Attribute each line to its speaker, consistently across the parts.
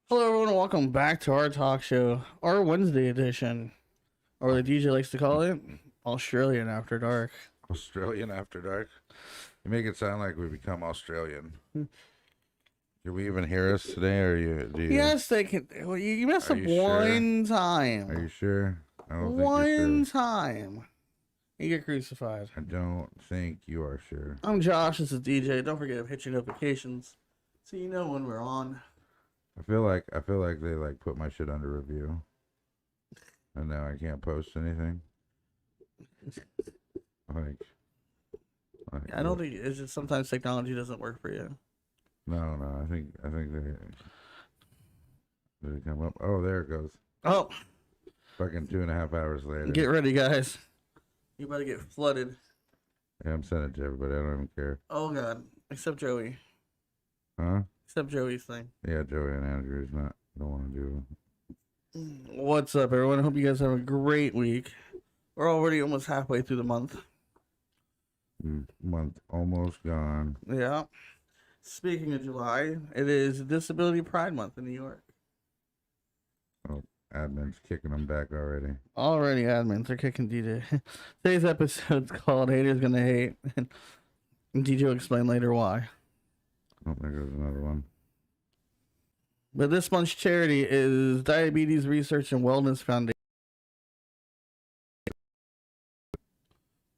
Speaker 1: Hello, everyone, and welcome back to our talk show, our Wednesday edition, or the DJ likes to call it, Australian After Dark.
Speaker 2: Australian After Dark? You make it sound like we become Australian. Can we even hear us today, or do you?
Speaker 1: Yes, they can. Well, you messed up one time.
Speaker 2: Are you sure? I don't think
Speaker 1: One
Speaker 2: you're sure.
Speaker 1: time. You get crucified.
Speaker 2: I don't think you are sure.
Speaker 1: I'm Josh. This is DJ. Don't forget to hit your notifications so you know when we're on.
Speaker 2: I feel like they like put my shit under review, and now I can't post anything. Like
Speaker 1: I don't think it's just sometimes technology doesn't work for you.
Speaker 2: No. I think they did it come up. Oh, there it goes.
Speaker 1: Oh,
Speaker 2: Fucking 2.5 hours later.
Speaker 1: get ready, guys. You better get flooded.
Speaker 2: Yeah, I'm sending it to everybody. I don't even care.
Speaker 1: Oh God, except Joey.
Speaker 2: Huh?
Speaker 1: Except Joey's thing.
Speaker 2: Yeah, Joey and Andrew's don't want to do it.
Speaker 1: What's up, everyone? I hope you guys have a great week. We're already almost halfway through the month.
Speaker 2: Month almost gone.
Speaker 1: Yeah. Speaking of July, it is Disability Pride Month in New York.
Speaker 2: Oh, admin's kicking them back already.
Speaker 1: Already, admins are kicking DJ. Today's episode's called Haters Gonna Hate. And DJ will explain later why.
Speaker 2: I don't think there's another one.
Speaker 1: But this month's charity is Diabetes Research and Wellness Foundation.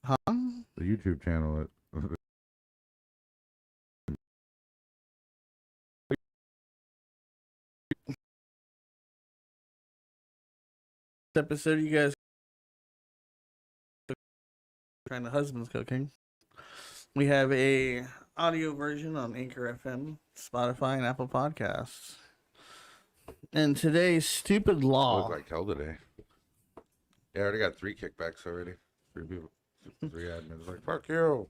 Speaker 1: Huh?
Speaker 2: The YouTube channel.
Speaker 1: This episode, you guys trying to husband's cooking. We have a audio version on Anchor FM, Spotify, and Apple Podcasts. And today's stupid law.
Speaker 2: Look like hell today. Yeah, I already got 3 kickbacks already. 3 people, 3 admins. Like, fuck you.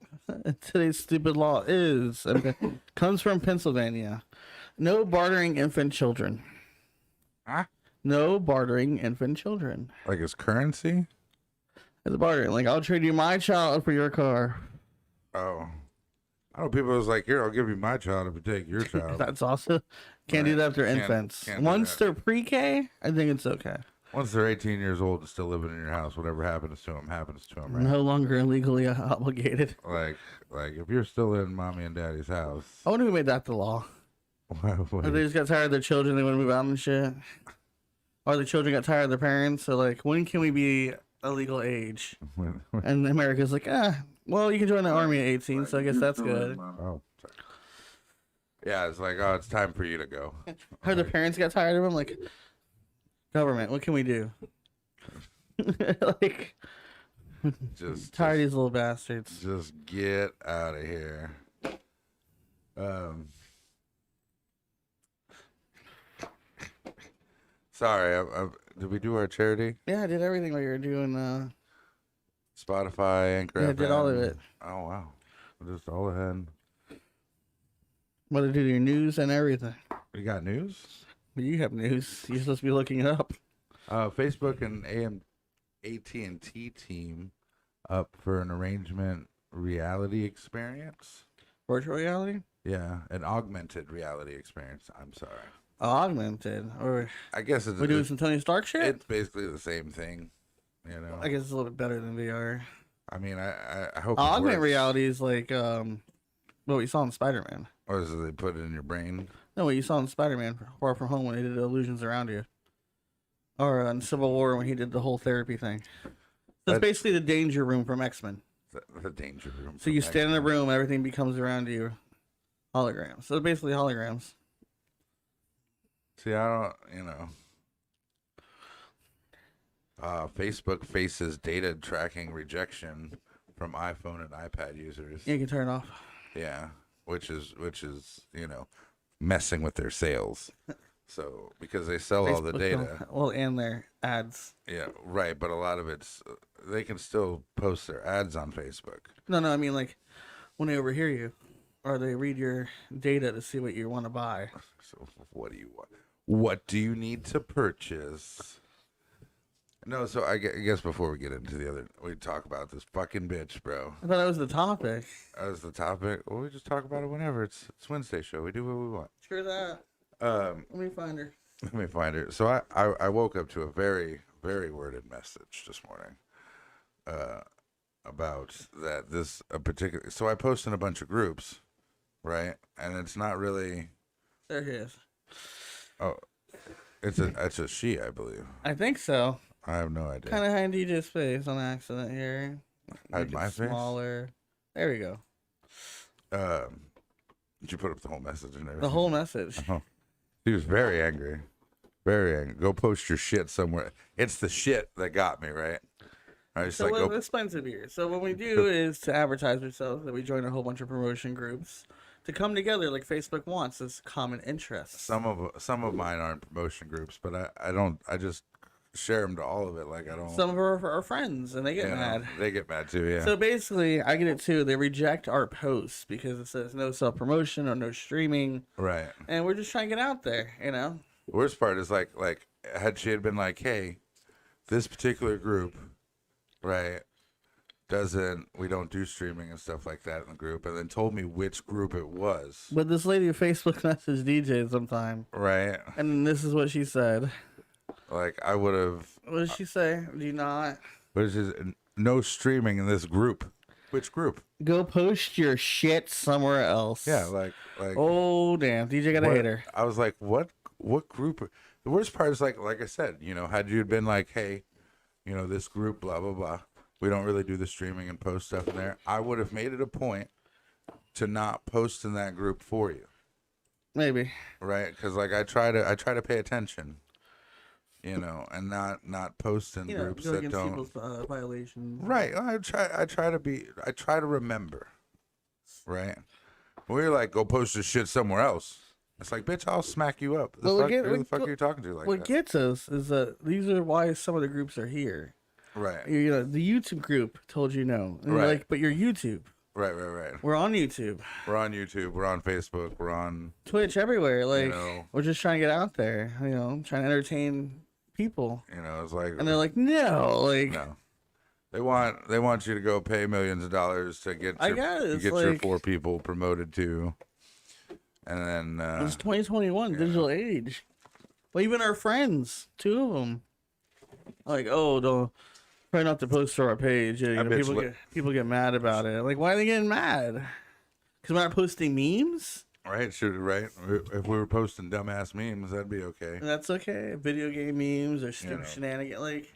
Speaker 1: Today's stupid law comes from Pennsylvania. No bartering infant children.
Speaker 2: Huh?
Speaker 1: No bartering infant children.
Speaker 2: Like it's currency?
Speaker 1: It's bartering. Like, I'll trade you my child for your car.
Speaker 2: Oh. I know people was like, here, I'll give you my child if you take your child.
Speaker 1: That's awesome. Can't do that if they're infants. Once they're pre-K, I think it's okay.
Speaker 2: Once they're 18 years old and still living in your house, whatever happens to them, right?
Speaker 1: No longer legally obligated.
Speaker 2: Like if you're still in mommy and daddy's house.
Speaker 1: I wonder who made that the law.
Speaker 2: What
Speaker 1: Or they just got tired of their children, they want to move out and shit. Or the children got tired of their parents, so like, when can we be a legal age? And America's like, well, you can join the army at 18, so I guess that's good.
Speaker 2: Oh, sorry. Yeah, it's like, oh, it's time for you to go.
Speaker 1: Or the parents got tired of them, like, government, what can we do? Like,
Speaker 2: just
Speaker 1: tired of these little bastards.
Speaker 2: Just get out of here. Sorry, did we do our charity?
Speaker 1: Yeah, I did everything while you were doing,
Speaker 2: Spotify, Anchor
Speaker 1: yeah, I did all of it.
Speaker 2: Oh, wow. Just all ahead.
Speaker 1: What to do your news and everything.
Speaker 2: We got news?
Speaker 1: You have news. You're supposed to be looking it up.
Speaker 2: Facebook and AT&T team up for an arrangement reality experience.
Speaker 1: Virtual reality?
Speaker 2: Yeah, an augmented reality experience. I'm sorry.
Speaker 1: Augmented, or
Speaker 2: I guess it's
Speaker 1: we're doing some Tony Stark shit.
Speaker 2: It's basically the same thing, you know.
Speaker 1: I guess it's a little bit better than VR.
Speaker 2: I mean, I hope
Speaker 1: augmented reality is like what you saw in Spider-Man.
Speaker 2: Or is it they put it in your brain?
Speaker 1: No, what you saw in Spider-Man Far From Home when they did the illusions around you, or in Civil War when he did the whole therapy thing. So it's basically the danger room from X-Men.
Speaker 2: The danger room.
Speaker 1: So you stand in the room, everything becomes around you holograms. So basically holograms.
Speaker 2: See, I don't, Facebook faces data tracking rejection from iPhone and iPad users.
Speaker 1: Yeah, you can turn it off.
Speaker 2: Yeah, which is messing with their sales. So because they sell all the data.
Speaker 1: Well, and their ads.
Speaker 2: Yeah, right. But a lot of it's they can still post their ads on Facebook.
Speaker 1: No, I mean like when they overhear you, or they read your data to see what you want to buy.
Speaker 2: So what do you want? What do you need to purchase? No, so I guess before we get into the other, we talk about this fucking bitch, bro.
Speaker 1: I thought that was the topic.
Speaker 2: That was the topic. Well, we just talk about it whenever. It's Wednesday show. We do what we want.
Speaker 1: Sure that. Let me find her.
Speaker 2: Let me find her. So I woke up to a very, very worded message this morning about that this a particular. So I post in a bunch of groups, right? And it's not really.
Speaker 1: There he is.
Speaker 2: Oh, it's a she, I believe.
Speaker 1: I think so.
Speaker 2: I have no idea.
Speaker 1: Kind of hiding DJ's face on accident here.
Speaker 2: Hide
Speaker 1: Make
Speaker 2: my
Speaker 1: it
Speaker 2: face?
Speaker 1: smaller. There we go.
Speaker 2: Did you put up the whole message and everything?
Speaker 1: The whole message.
Speaker 2: Oh, he was very angry. Very angry. Go post your shit somewhere. It's the shit that got me, right? I was
Speaker 1: So
Speaker 2: like,
Speaker 1: what
Speaker 2: go.
Speaker 1: expensive here. So what we do is to advertise ourselves that we join a whole bunch of promotion groups to come together like Facebook wants as common interests.
Speaker 2: Some of mine aren't promotion groups, but I don't. I just share them to all of it. Like I don't.
Speaker 1: Some of our friends and they get
Speaker 2: you know,
Speaker 1: mad.
Speaker 2: They get mad too. Yeah.
Speaker 1: So basically, I get it too. They reject our posts because it says no self promotion or no streaming,
Speaker 2: right.
Speaker 1: and we're just trying to get out there. You know.
Speaker 2: The worst part is like had she had been like, hey, this particular group, right, we don't do streaming and stuff like that in the group, and then told me which group it was.
Speaker 1: But this lady Facebook messaged DJ sometime,
Speaker 2: Right.
Speaker 1: and this is what she said.
Speaker 2: Like I would have.
Speaker 1: What did she say? Do you not
Speaker 2: What is this? No streaming in this group. Which group?
Speaker 1: go post your shit somewhere else?
Speaker 2: Yeah, like.
Speaker 1: Oh damn, DJ got a
Speaker 2: what-
Speaker 1: hater.
Speaker 2: I was like, what group? The worst part is like I said, had you been like, hey, this group, blah blah blah, we don't really do the streaming and post stuff in there. I would have made it a point to not post in that group for you,
Speaker 1: Maybe.
Speaker 2: right? Because like I try to pay attention, and not post in groups
Speaker 1: go
Speaker 2: that
Speaker 1: against
Speaker 2: don't.
Speaker 1: people's violations.
Speaker 2: Right. I try to remember. Right. When you're like, go post your shit somewhere else. It's like, bitch, I'll smack you up.
Speaker 1: Well,
Speaker 2: Who the fuck are you talking to like
Speaker 1: what
Speaker 2: that?
Speaker 1: gets us is that these are why some of the groups are here.
Speaker 2: Right.
Speaker 1: The YouTube group told you no. And you're
Speaker 2: Right.
Speaker 1: like, but you're YouTube.
Speaker 2: Right.
Speaker 1: We're on YouTube.
Speaker 2: We're on YouTube. We're on Facebook. We're on.
Speaker 1: Twitch, everywhere. Like,
Speaker 2: know.
Speaker 1: we're just trying to get out there, trying to entertain people.
Speaker 2: It's like.
Speaker 1: And they're like, no. Like,
Speaker 2: no. They want you to go pay millions of dollars to get your 4 people promoted to, and then
Speaker 1: it's 2021, digital age. Well, even our friends, 2 of them, like, oh, don't try not to post to our page. People get mad about it. Like, why are they getting mad? Because we're not posting memes.
Speaker 2: right, right. If we were posting dumbass memes, that'd be okay.
Speaker 1: That's okay. Video game memes or stupid shenanigans. Like,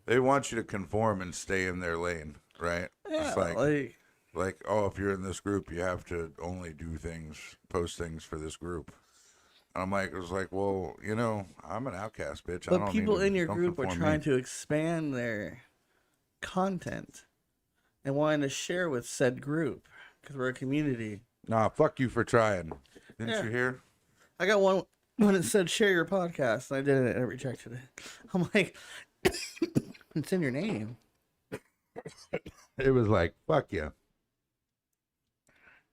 Speaker 2: they want you to conform and stay in their lane, right?
Speaker 1: yeah,
Speaker 2: It's like, oh, if you're in this group, you have to only post things for this group. I'm like, it was like, well, I'm an outcast, bitch.
Speaker 1: but people in your group are trying to expand their content and wanting to share with said group because we're a community.
Speaker 2: Nah, fuck you for trying. Didn't you hear?
Speaker 1: I got one when it said share your podcast, and I did it and I rejected it. I'm like, it's in your name.
Speaker 2: It was like, fuck you.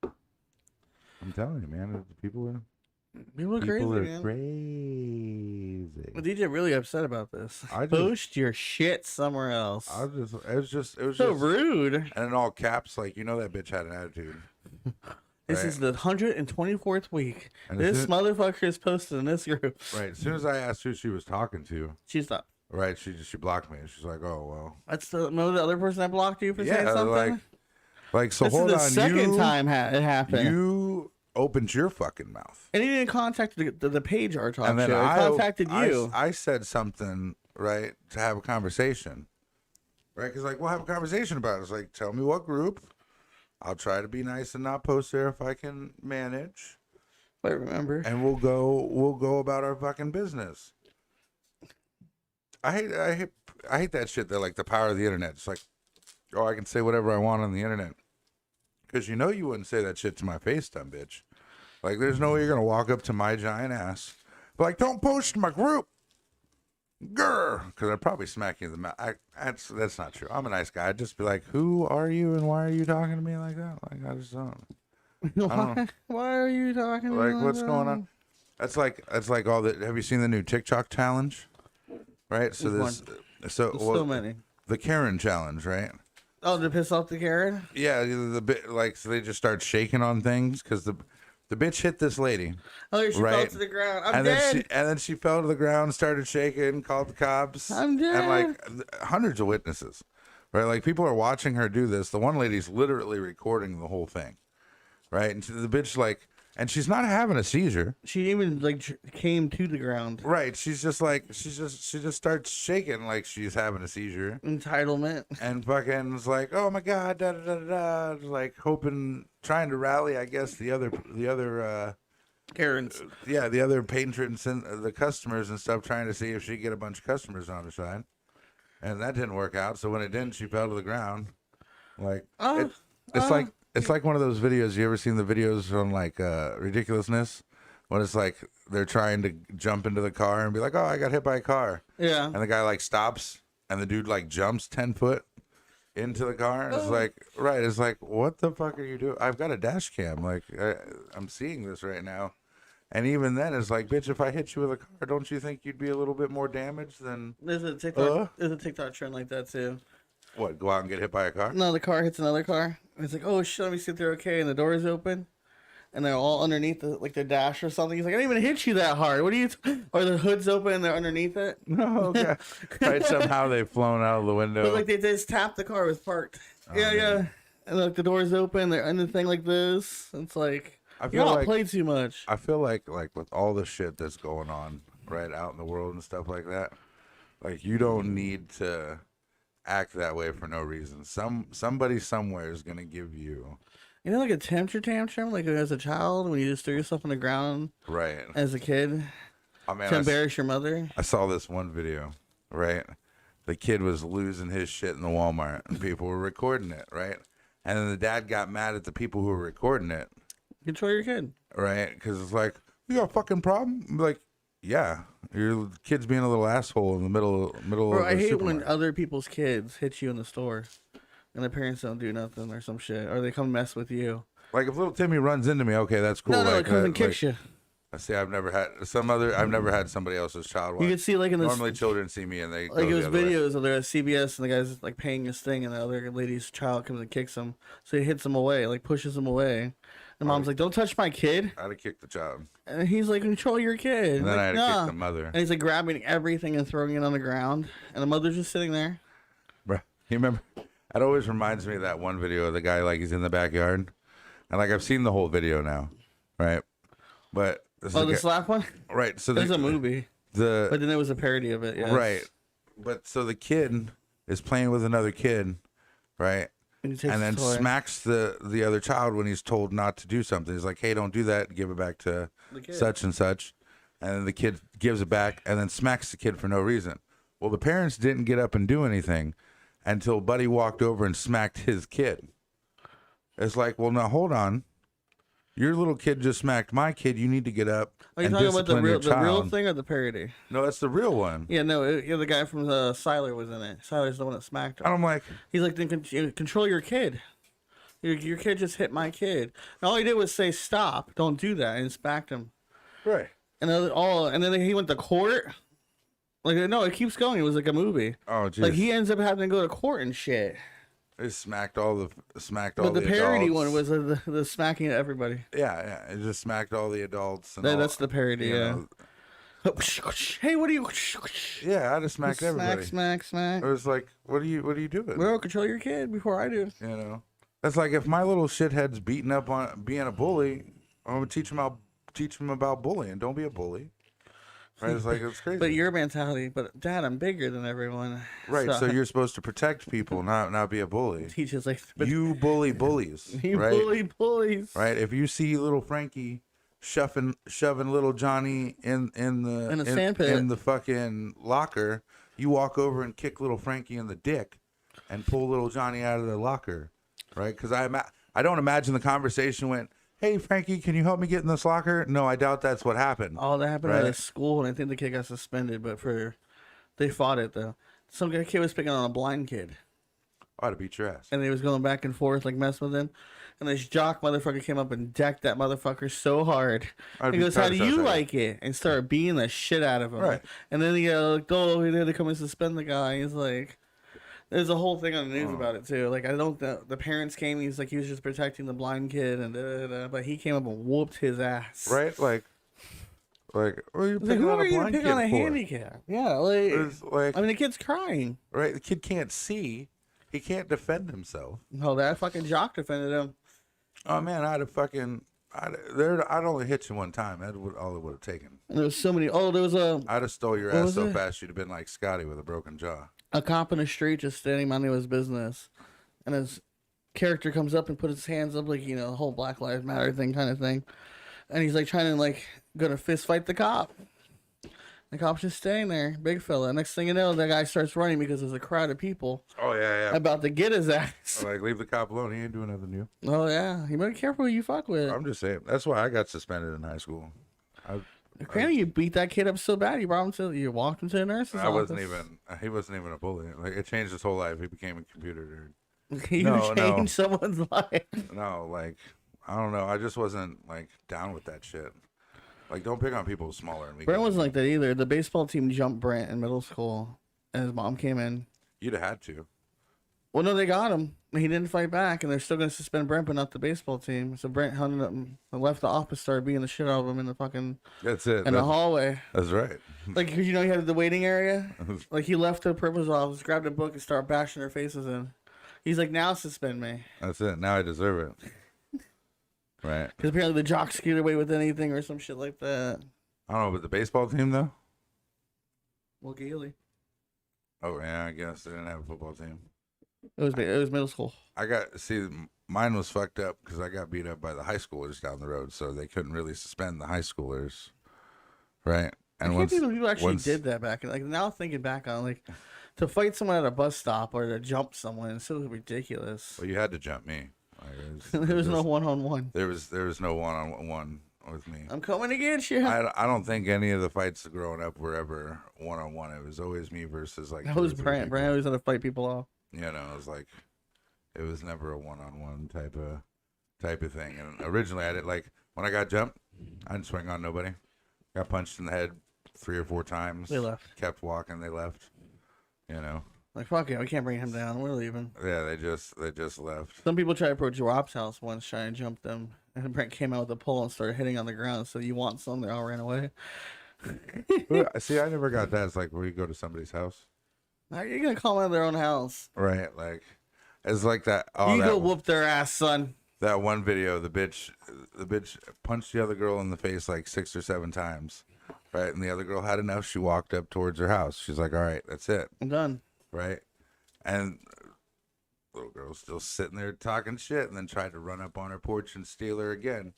Speaker 2: I'm telling you, man, people are
Speaker 1: crazy, man.
Speaker 2: crazy.
Speaker 1: Well, DJ really upset about this.
Speaker 2: I just-
Speaker 1: Post your shit somewhere else.
Speaker 2: It was just
Speaker 1: So rude.
Speaker 2: and in all caps, like, that bitch had an attitude.
Speaker 1: This
Speaker 2: Right.
Speaker 1: is the 124th week.
Speaker 2: And
Speaker 1: This motherfucker is posted in this group.
Speaker 2: Right. As soon as I asked who she was talking to,
Speaker 1: She stopped.
Speaker 2: right, she blocked me. She's like, oh well.
Speaker 1: That's the other person that blocked you for saying something.
Speaker 2: Like so.
Speaker 1: This
Speaker 2: Hold
Speaker 1: is the
Speaker 2: on,
Speaker 1: second time it happened.
Speaker 2: You opened your fucking mouth,
Speaker 1: and he didn't contact the page our talk
Speaker 2: and then
Speaker 1: show. He contacted you.
Speaker 2: I said something right to have a conversation, right? Because like we'll have a conversation about it. It's like, tell me what group. I'll try to be nice and not post there if I can manage.
Speaker 1: I remember.
Speaker 2: And we'll go about our fucking business. I hate that shit. That like the power of the internet. It's like, oh, I can say whatever I want on the internet. Because you wouldn't say that shit to my face, dumb bitch. Like, there's no way you're gonna walk up to my giant ass, but like, don't post in my group, grr. Because I'd probably smack you in the mouth. That's not true. I'm a nice guy. I'd just be like, who are you and why are you talking to me like that? Like, I just don't.
Speaker 1: Why are you talking?
Speaker 2: Like, what's going on? That's like all the. Have you seen the new TikTok challenge? Right. So
Speaker 1: There's so many.
Speaker 2: The Karen challenge, right?
Speaker 1: Oh, to piss off the Karen?
Speaker 2: Yeah, the bit like so they just start shaking on things because The bitch hit this lady.
Speaker 1: Oh, she fell
Speaker 2: right?
Speaker 1: to the ground. I'm
Speaker 2: and
Speaker 1: dead.
Speaker 2: then she fell to the ground, started shaking, called the cops.
Speaker 1: I'm dead.
Speaker 2: And like hundreds of witnesses, right? Like people are watching her do this. The one lady's literally recording the whole thing, right? And the bitch like, and she's not having a seizure.
Speaker 1: She even like came to the ground.
Speaker 2: Right. She's just like, she just starts shaking like she's having a seizure.
Speaker 1: Entitlement.
Speaker 2: And fucking was like, oh my God, da da da da, like hoping, trying to rally, I guess, the other
Speaker 1: Karens.
Speaker 2: yeah, the other patrons and the customers and stuff, trying to see if she could get a bunch of customers on her side. And that didn't work out. So when it didn't, she fell to the ground. Like, it's like one of those videos. You ever seen the videos on like ridiculousness? When it's like they're trying to jump into the car and be like, oh, I got hit by a car.
Speaker 1: Yeah.
Speaker 2: And the guy like stops and the dude like jumps 10 foot into the car. And it's like, right. It's like, what the fuck are you doing? I've got a dash cam. Like, I'm seeing this right now. And even then, it's like, bitch, if I hit you with a car, don't you think you'd be a little bit more damaged than...
Speaker 1: There's a TikTok trend like that, too.
Speaker 2: What, go out and get hit by a car?
Speaker 1: No, the car hits another car. It's like, oh, shit, let me see if they're okay. And the door is open. And they're all underneath the dash or something. He's like, I didn't even hit you that hard. What are you... Or the hood's open and they're underneath it.
Speaker 2: No, okay. Right, somehow they've flown out of the window.
Speaker 1: But, like, they just tapped the car. It was parked. Yeah. And, like, the door's open. They're under the thing like this. It's like...
Speaker 2: I feel
Speaker 1: Y'all
Speaker 2: like
Speaker 1: play too much.
Speaker 2: I feel like with all the shit that's going on right out in the world and stuff like that, like you don't need to act that way for no reason. Somebody somewhere is gonna give you,
Speaker 1: You know, like a temper tantrum, like as a child when you just threw yourself on the ground,
Speaker 2: right?
Speaker 1: As a kid, to embarrass your mother.
Speaker 2: I saw this one video, right? The kid was losing his shit in the Walmart, and people were recording it, right? And then the dad got mad at the people who were recording it.
Speaker 1: Control your kid.
Speaker 2: Right? Because it's like, you got a fucking problem? I'm like, yeah. Your kid's being a little asshole in the middle
Speaker 1: Bro,
Speaker 2: of the
Speaker 1: I hate
Speaker 2: supermarket.
Speaker 1: when other people's kids hit you in the store and the parents don't do nothing or some shit. Or they come mess with you.
Speaker 2: Like, if little Timmy runs into me, okay, that's cool.
Speaker 1: No,
Speaker 2: like,
Speaker 1: it comes and kicks you.
Speaker 2: I see, I've never had somebody else's child watch.
Speaker 1: You can see like in this...
Speaker 2: Normally children see me and they
Speaker 1: like
Speaker 2: go
Speaker 1: it was
Speaker 2: the other way.
Speaker 1: videos of they're at CBS and the guy's like paying his thing and the other lady's child comes and kicks him. So he hits him away, like pushes him away. And mom's like, don't touch my kid.
Speaker 2: I had to kick the child.
Speaker 1: And he's like, control your kid.
Speaker 2: And then I had to
Speaker 1: nah.
Speaker 2: kick the mother.
Speaker 1: And he's like grabbing everything and throwing it on the ground. And the mother's just sitting there.
Speaker 2: Bruh, you remember? It always reminds me of that one video of the guy, like, he's in the backyard. And, like, I've seen the whole video now, right? But...
Speaker 1: the slap one?
Speaker 2: Right. So
Speaker 1: there's a movie. But then there was a parody of it, yeah.
Speaker 2: Right. But so the kid is playing with another kid, right? And then smacks the other child when he's told not to do something. He's like, hey, don't do that. Give it back to such and such. And then the kid gives it back and then smacks the kid for no reason. Well, the parents didn't get up and do anything until Buddy walked over and smacked his kid. It's like, well, now hold on. Your little kid just smacked my kid. You need to get up.
Speaker 1: Are you talking about the real thing or the parody?
Speaker 2: No, that's the real one.
Speaker 1: Yeah, no, the guy from Siler was in it. Siler's the one that smacked him.
Speaker 2: And I'm like,
Speaker 1: he's like, then control your kid. Your kid just hit my kid. And all he did was say, stop, don't do that, and smacked him.
Speaker 2: Right.
Speaker 1: And then he went to court. Like, no, it keeps going. It was like a movie.
Speaker 2: Oh, geez.
Speaker 1: Like he ends up having to go to court and shit.
Speaker 2: It smacked all the
Speaker 1: But the parody
Speaker 2: adults.
Speaker 1: one was the smacking of everybody.
Speaker 2: Yeah, it just smacked all the adults. And
Speaker 1: that's the parody, yeah. Hey, what are you?
Speaker 2: Yeah, I just smacked everybody.
Speaker 1: Smack.
Speaker 2: It was like, what are you doing?
Speaker 1: Bro, control your kid before I do.
Speaker 2: You know, that's like if my little shithead's beating up on being a bully, I'm gonna teach him about bullying. Don't be a bully. Right? It's like, it's crazy.
Speaker 1: But your mentality, but Dad, I'm bigger than everyone.
Speaker 2: Right, so you're supposed to protect people, not be a bully.
Speaker 1: Teaches like,
Speaker 2: you bully bullies.
Speaker 1: You
Speaker 2: right?
Speaker 1: bully bullies.
Speaker 2: Right? If you see little Frankie shoving little Johnny in
Speaker 1: a sandpit
Speaker 2: in the fucking locker, you walk over and kick little Frankie in the dick and pull little Johnny out of the locker. Right? Because I don't imagine the conversation went, hey, Frankie, can you help me get in this locker? No, I doubt that's what happened.
Speaker 1: Oh, that happened at a school, and I think the kid got suspended, but they fought it, though. Some kid was picking on a blind kid.
Speaker 2: I ought to beat your ass.
Speaker 1: And they was going back and forth, like, messing with him. And this jock motherfucker came up and decked that motherfucker so hard. He goes, how do you like it? And started beating the shit out of him.
Speaker 2: Right.
Speaker 1: And then he had to come and suspend the guy. He's like... There's a whole thing on the news about it too. Like I don't. The parents came. He's like he was just protecting the blind kid, and but he came up and whooped his ass.
Speaker 2: Right? Like, what are you
Speaker 1: Like,
Speaker 2: picking
Speaker 1: who
Speaker 2: on
Speaker 1: are
Speaker 2: a
Speaker 1: you to
Speaker 2: blind
Speaker 1: pick
Speaker 2: kid
Speaker 1: on a
Speaker 2: for?
Speaker 1: handicap? Yeah, like,
Speaker 2: It's like,
Speaker 1: I mean, the kid's crying.
Speaker 2: right? The kid can't see. He can't defend himself.
Speaker 1: No, that fucking jock defended him.
Speaker 2: Oh man, I'd only hit you one time. That's all it would have taken.
Speaker 1: And there was so many. Oh, there was a
Speaker 2: I'd have stole your
Speaker 1: What
Speaker 2: ass
Speaker 1: was
Speaker 2: so
Speaker 1: it?
Speaker 2: fast you'd have been like Scotty with a broken jaw.
Speaker 1: cop in the street just standing minding his business, and his character comes up and puts his hands up like the whole Black Lives Matter thing kind of thing, and he's like trying to like gonna fist fight the cop. The cop's just staying there, big fella. Next thing you know, that guy starts running because there's a crowd of people
Speaker 2: Oh yeah.
Speaker 1: about to get his ass.
Speaker 2: Like leave the cop alone. He ain't doing nothing new.
Speaker 1: Oh yeah, you better be careful who you fuck with.
Speaker 2: I'm just saying. That's why I got suspended in high school.
Speaker 1: Apparently, you beat that kid up so bad, you walked him to the nurse's office.
Speaker 2: He wasn't even a bully. Like it changed his whole life. He became a computer nerd.
Speaker 1: You
Speaker 2: No,
Speaker 1: changed someone's life.
Speaker 2: No, like I don't know. I just wasn't like down with that shit. Like don't pick on people smaller than me.
Speaker 1: Brent wasn't like that either. The baseball team jumped Brent in middle school, and his mom came in.
Speaker 2: You'd have had to.
Speaker 1: Well, no, they got him. He didn't fight back, and they're still going to suspend Brent, but not the baseball team. So Brent hunted him and left the office, started beating the shit out of him in the fucking
Speaker 2: That's it.
Speaker 1: in the hallway.
Speaker 2: That's right.
Speaker 1: Like, because he had the waiting area. Like he left the principal's office, grabbed a book, and started bashing their faces in. He's like, now suspend me.
Speaker 2: That's it. Now I deserve it. Right.
Speaker 1: Because apparently the jocks get away with anything or some shit like that.
Speaker 2: I don't know, but the baseball team though.
Speaker 1: Well, Gailey.
Speaker 2: Oh yeah, I guess they didn't have a football team.
Speaker 1: It was middle school.
Speaker 2: Mine was fucked up because I got beat up by the high schoolers down the road, so they couldn't really suspend the high schoolers, right? And
Speaker 1: I can't believe people actually did that back. Like now thinking back on like to fight someone at a bus stop or to jump someone, it's so ridiculous.
Speaker 2: Well, you had to jump me. Like,
Speaker 1: there was no one-on-one.
Speaker 2: There was no one-on-one with me.
Speaker 1: I'm coming to get you.
Speaker 2: I don't think any of the fights growing up were ever one-on-one. It was always me versus like.
Speaker 1: That was Brant. Brant always had to fight people off.
Speaker 2: It was never a one-on-one type of thing. And originally, I did when I got jumped, I didn't swing on nobody. Got punched in the head 3 or 4 times.
Speaker 1: They left.
Speaker 2: Kept walking. They left.
Speaker 1: Like fuck it, we can't bring him down. We're leaving.
Speaker 2: Yeah, they just left.
Speaker 1: Some people tried to approach Rob's house once, trying to jump them, and Brent came out with a pole and started hitting on the ground. So you want some? They all ran away.
Speaker 2: See, I never got that. It's like where you go to somebody's house.
Speaker 1: How are you gonna call them out of their own house?
Speaker 2: Right, like it's like that.
Speaker 1: Oh, you go whoop their ass, son.
Speaker 2: That one video, the bitch punched the other girl in the face like 6 or 7 times, right? And the other girl had enough. She walked up towards her house. She's like, "All right, that's it.
Speaker 1: I'm done."
Speaker 2: Right? And little girl's still sitting there talking shit, and then tried to run up on her porch and steal her again.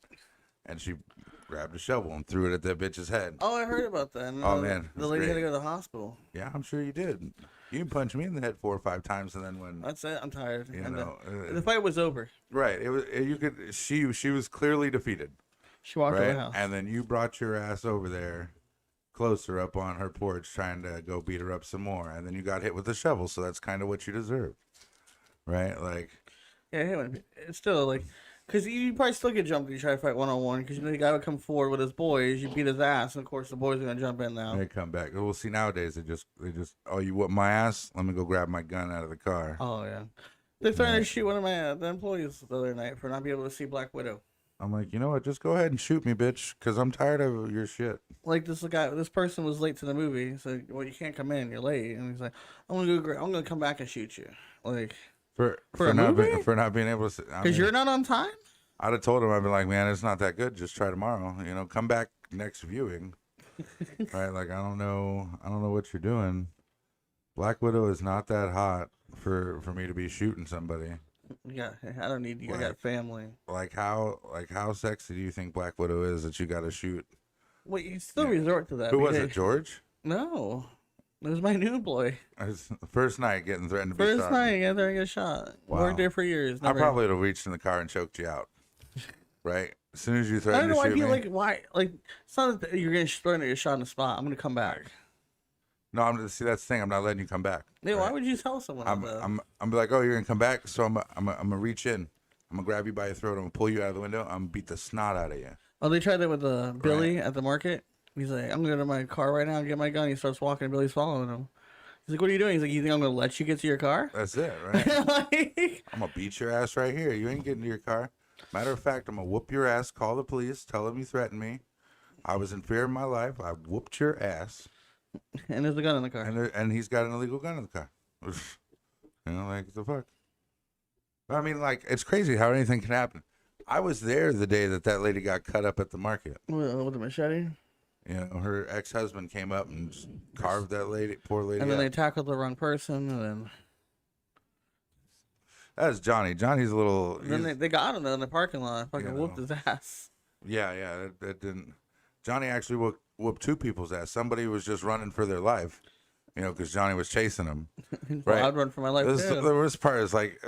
Speaker 2: And she grabbed a shovel and threw it at that bitch's head.
Speaker 1: Oh, I heard about that.
Speaker 2: Oh man,
Speaker 1: the lady had to go to the hospital.
Speaker 2: Yeah, I'm sure you did. You can punch me in the head 4 or 5 times, and then when
Speaker 1: that's it, I'm tired.
Speaker 2: The
Speaker 1: fight was over.
Speaker 2: Right. It was. You could. She was clearly defeated.
Speaker 1: She walked out of the house,
Speaker 2: and then you brought your ass over there, closer up on her porch, trying to go beat her up some more, and then you got hit with a shovel. So that's kind of what you deserved, right? Like,
Speaker 1: yeah, it's still like. Because you probably still get jumped if you try to fight one-on-one. Because the guy would come forward with his boys, you beat his ass, and of course the boys are gonna jump in now.
Speaker 2: They come back. We'll see nowadays. They just. Oh, you whoop my ass? Let me go grab my gun out of the car.
Speaker 1: Oh yeah, they're trying to shoot one of my the employees the other night for not being able to see Black Widow.
Speaker 2: I'm like, you know what? Just go ahead and shoot me, bitch, because I'm tired of your shit.
Speaker 1: Like this person was late to the movie, so well you can't come in, you're late, and he's like, I'm gonna come back and shoot you, like
Speaker 2: for
Speaker 1: not
Speaker 2: being able to.
Speaker 1: Because you're not on time.
Speaker 2: I'd have told him, I'd be like, man, it's not that good. Just try tomorrow. Come back next viewing. Right? Like, I don't know what you're doing. Black Widow is not that hot for me to be shooting somebody.
Speaker 1: Yeah, I don't need you. I got family.
Speaker 2: Like how sexy do you think Black Widow is that you got to shoot?
Speaker 1: Well, you still resort to that.
Speaker 2: Who was it, George?
Speaker 1: No. It was my new employee.
Speaker 2: It was the first night getting threatened to be shot.
Speaker 1: First night getting there and get shot.
Speaker 2: Wow.
Speaker 1: Worked there for years.
Speaker 2: I probably would have reached in the car and choked you out. Right? As soon as you threatened to shoot me. I don't know why people
Speaker 1: why? Like, it's not that you're getting thrown at your shot in the spot. I'm going to come back.
Speaker 2: No, that's the thing. I'm not letting you come back.
Speaker 1: Yeah, right? Why would you tell someone that?
Speaker 2: I'm be like, oh, you're going to come back? So I'm going to reach in. I'm going to grab you by your throat. I'm going to pull you out of the window. I'm going to beat the snot out of you.
Speaker 1: Oh, they tried that with Billy at the market. He's like, I'm going to go to my car right now and get my gun. He starts walking, and Billy's following him. He's like, what are you doing? He's like, you think I'm gonna let you get to your car?
Speaker 2: That's it, right?
Speaker 1: Like,
Speaker 2: I'm gonna beat your ass right here. You ain't getting to your car. Matter of fact, I'm gonna whoop your ass. Call the police. Tell them you threatened me. I was in fear of my life. I whooped your ass.
Speaker 1: and there's a gun in the car.
Speaker 2: And he's got an illegal gun in the car. Like the fuck. I mean, like, it's crazy how anything can happen. I was there the day that lady got cut up at the market.
Speaker 1: With a machete.
Speaker 2: Her ex-husband came up and just carved that lady, poor lady.
Speaker 1: And then
Speaker 2: up.
Speaker 1: they tackled the wrong person, and then.
Speaker 2: That's Johnny. Johnny's a little.
Speaker 1: Then they got him in the parking lot. Fucking whooped his ass.
Speaker 2: Yeah. That didn't. Johnny actually whooped two people's ass. Somebody was just running for their life. Because Johnny was chasing him. Right?
Speaker 1: I'd run for my life too.
Speaker 2: The worst part is like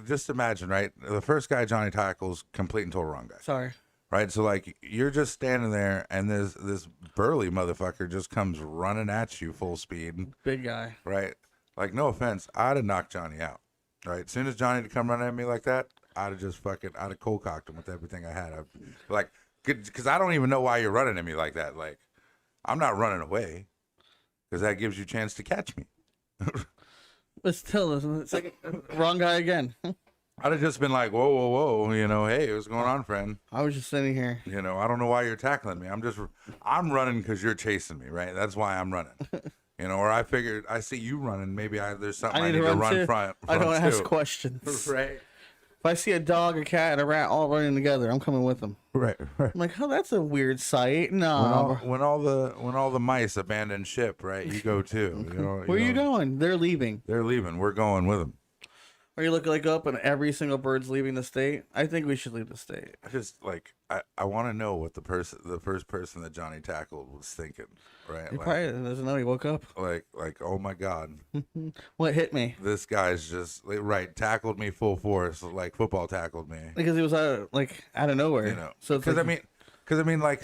Speaker 2: just imagine, right? The first guy Johnny tackles, complete and total wrong guy.
Speaker 1: Sorry.
Speaker 2: Right? So like you're just standing there, and this burly motherfucker just comes running at you full speed.
Speaker 1: Big guy.
Speaker 2: Right? Like no offense, I'd have knocked Johnny out. Right? As soon as Johnny to come running at me like that, I'd have just I'd have cold cocked him with everything I had. Because I don't even know why you're running at me like that. Like I'm not running away. Because that gives you a chance to catch me.
Speaker 1: But still, it's like wrong guy again.
Speaker 2: I'd have just been like, whoa, hey, what's going on, friend?
Speaker 1: I was just sitting here.
Speaker 2: I don't know why you're tackling me. I'm running because you're chasing me, right? That's why I'm running. Or I figured, I see you running, maybe there's something I need to run from
Speaker 1: I don't ask
Speaker 2: too.
Speaker 1: questions.
Speaker 2: Right.
Speaker 1: If I see a dog, a cat, and a rat all running together, I'm coming with them.
Speaker 2: Right.
Speaker 1: I'm like, oh, that's a weird sight. No.
Speaker 2: When all the mice abandon ship, right? You go too.
Speaker 1: Where are you going? They're leaving.
Speaker 2: They're leaving. We're going with them.
Speaker 1: Are you looking up and every single bird's leaving the state? I think we should leave the state.
Speaker 2: I just I want to know what the first person that Johnny tackled was thinking, right?
Speaker 1: He probably doesn't know he woke up.
Speaker 2: Like oh my God,
Speaker 1: What hit me?
Speaker 2: this guy's just tackled me full force, like football tackled me.
Speaker 1: Because he was out of nowhere. So
Speaker 2: Because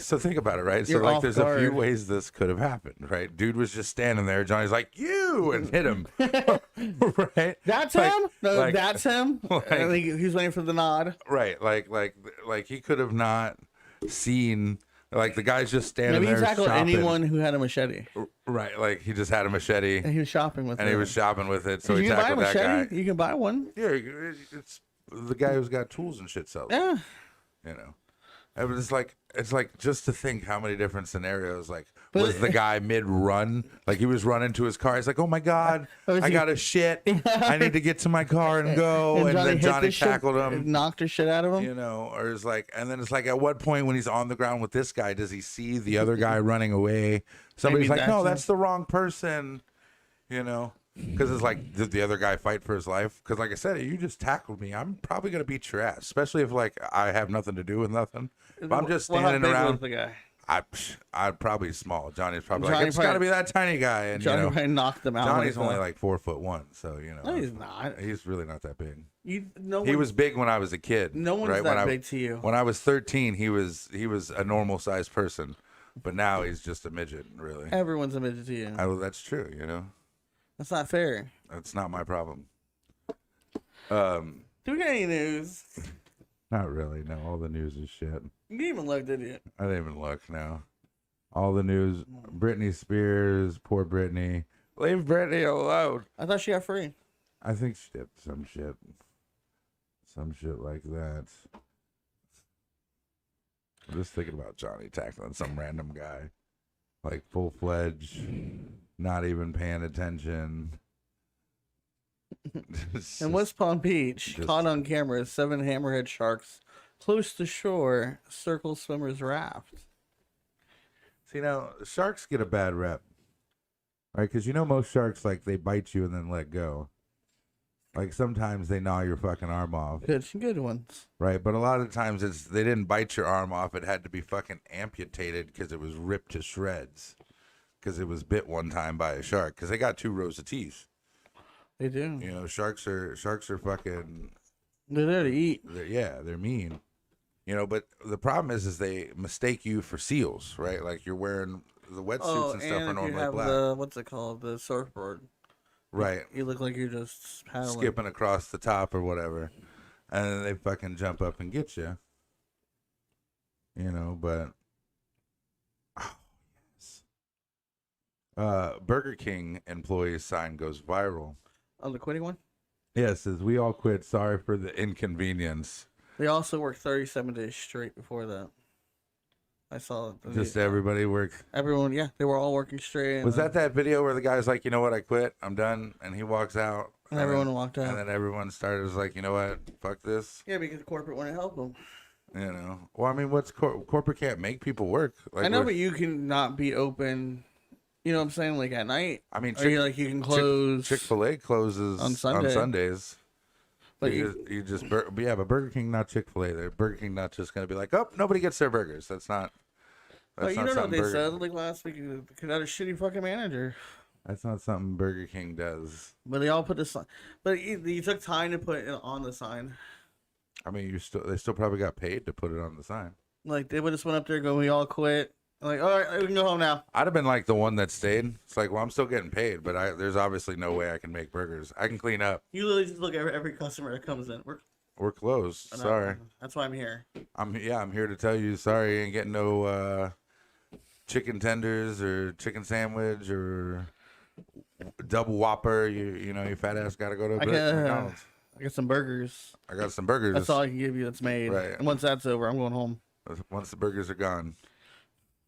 Speaker 2: so think about it, right? So
Speaker 1: You're off
Speaker 2: there's
Speaker 1: guard.
Speaker 2: a few ways this could have happened, right? Dude was just standing there. Johnny's like, you, and hit him, right?
Speaker 1: That's him. No, that's him.
Speaker 2: Like,
Speaker 1: He's waiting for the nod.
Speaker 2: right? Like he could have not seen. Like the guy's just standing
Speaker 1: Maybe he
Speaker 2: there
Speaker 1: tackled
Speaker 2: shopping.
Speaker 1: anyone who had a machete.
Speaker 2: Right, like he just had a machete
Speaker 1: And he was shopping with it.
Speaker 2: and he was shopping with it, so he
Speaker 1: you can buy a
Speaker 2: tackled that
Speaker 1: machete.
Speaker 2: guy.
Speaker 1: You can buy one.
Speaker 2: Yeah, it's the guy who's got tools and shit sells.
Speaker 1: Yeah.
Speaker 2: And it's like just to think how many different scenarios. Was the guy mid run? Like he was running to his car. He's like, "Oh my God, I got to shit. I need to get to my car and go." And then Johnny tackled him,
Speaker 1: knocked the shit out of him.
Speaker 2: Or it's like, and then it's like, at what point when he's on the ground with this guy, does he see the other guy running away? Somebody's like, "No, that's the wrong person." Because it's like, did the other guy fight for his life? Because like I said, you just tackled me. I'm probably gonna beat your ass, especially if I have nothing to do with nothing. If I'm just standing around.
Speaker 1: The guy?
Speaker 2: I'd probably small. Johnny's probably like, it's got to be that tiny guy, and
Speaker 1: Johnny probably knocked them out.
Speaker 2: Johnny's only like 4'1", so
Speaker 1: No, he's not.
Speaker 2: He's really not that big.
Speaker 1: He
Speaker 2: was big when I was a kid.
Speaker 1: No one's that big to you.
Speaker 2: When I was 13, he was a normal sized person, but now he's just a midget. Really,
Speaker 1: everyone's a midget to you.
Speaker 2: That's true.
Speaker 1: That's not fair.
Speaker 2: That's not my problem.
Speaker 1: Do we get any news?
Speaker 2: Not really. No, all the news is shit.
Speaker 1: You didn't even look, did you?
Speaker 2: I didn't even look. No, all the news. Britney Spears, poor Britney. Leave Britney alone.
Speaker 1: I thought she got free.
Speaker 2: I think she did some shit like that. I'm just thinking about Johnny tackling some random guy, like full-fledged, not even paying attention.
Speaker 1: In West Palm Beach, caught on camera, 7 hammerhead sharks close to shore circle swimmers' raft.
Speaker 2: See, now sharks get a bad rep, right? Because most sharks, they bite you and then let go. Like sometimes they gnaw your fucking arm off.
Speaker 1: Good ones.
Speaker 2: Right, but a lot of times they didn't bite your arm off. It had to be fucking amputated because it was ripped to shreds. Because it was bit one time by a shark. Because they got 2 rows of teeth.
Speaker 1: They do.
Speaker 2: Sharks are fucking.
Speaker 1: They're there to eat.
Speaker 2: They're mean. But the problem is they mistake you for seals, right? Like you're wearing the wetsuits and stuff are normally black.
Speaker 1: What's it called? The surfboard.
Speaker 2: Right.
Speaker 1: You look like you're just paddling.
Speaker 2: Skipping across the top or whatever. And then they fucking jump up and get you. But. Oh, yes. Burger King employees sign goes viral.
Speaker 1: Oh, the quitting one?
Speaker 2: Yeah, it says, "We all quit. Sorry for the inconvenience."
Speaker 1: They also worked 37 days straight before that. I saw it.
Speaker 2: Just everybody worked.
Speaker 1: Everyone, yeah, they were all working straight.
Speaker 2: Was that video where the guy's like, "You know what? I quit. I'm done," and he walks out,
Speaker 1: And everyone walked out.
Speaker 2: and then everyone started was like, "You know what? Fuck this."
Speaker 1: Yeah, because corporate wouldn't help them.
Speaker 2: You know. Well, I mean, what's corporate can't make people work. Like,
Speaker 1: I know, but you can not be open. You know what I'm saying? Like at night.
Speaker 2: I mean,
Speaker 1: you can close.
Speaker 2: Chick-fil-A closes
Speaker 1: on
Speaker 2: Sundays.
Speaker 1: But
Speaker 2: but Burger King, not Chick-fil-A. Burger King not just gonna be like, "Oh, nobody gets their burgers." That's not.
Speaker 1: But you don't know what they said like last week. Because that a shitty fucking manager.
Speaker 2: That's not something Burger King does.
Speaker 1: But they all put the sign. But you took time to put it on the sign.
Speaker 2: I mean, they still probably got paid to put it on the sign.
Speaker 1: Like they would just went up there going, "We all quit." Like, all right, we can go home now.
Speaker 2: I'd have been like the one that stayed. It's like, well, I'm still getting paid, but there's obviously no way I can make burgers. I can clean up.
Speaker 1: You literally just look at every customer that comes in.
Speaker 2: We're closed. Sorry.
Speaker 1: That's why I'm here.
Speaker 2: I'm here to tell you, sorry, you ain't getting no chicken tenders or chicken sandwich or double Whopper. You know, your fat ass got to go to McDonald's.
Speaker 1: I got some burgers.
Speaker 2: I got some burgers.
Speaker 1: That's all I can give you that's made.
Speaker 2: Right.
Speaker 1: And once that's over, I'm going home.
Speaker 2: Once the burgers are gone.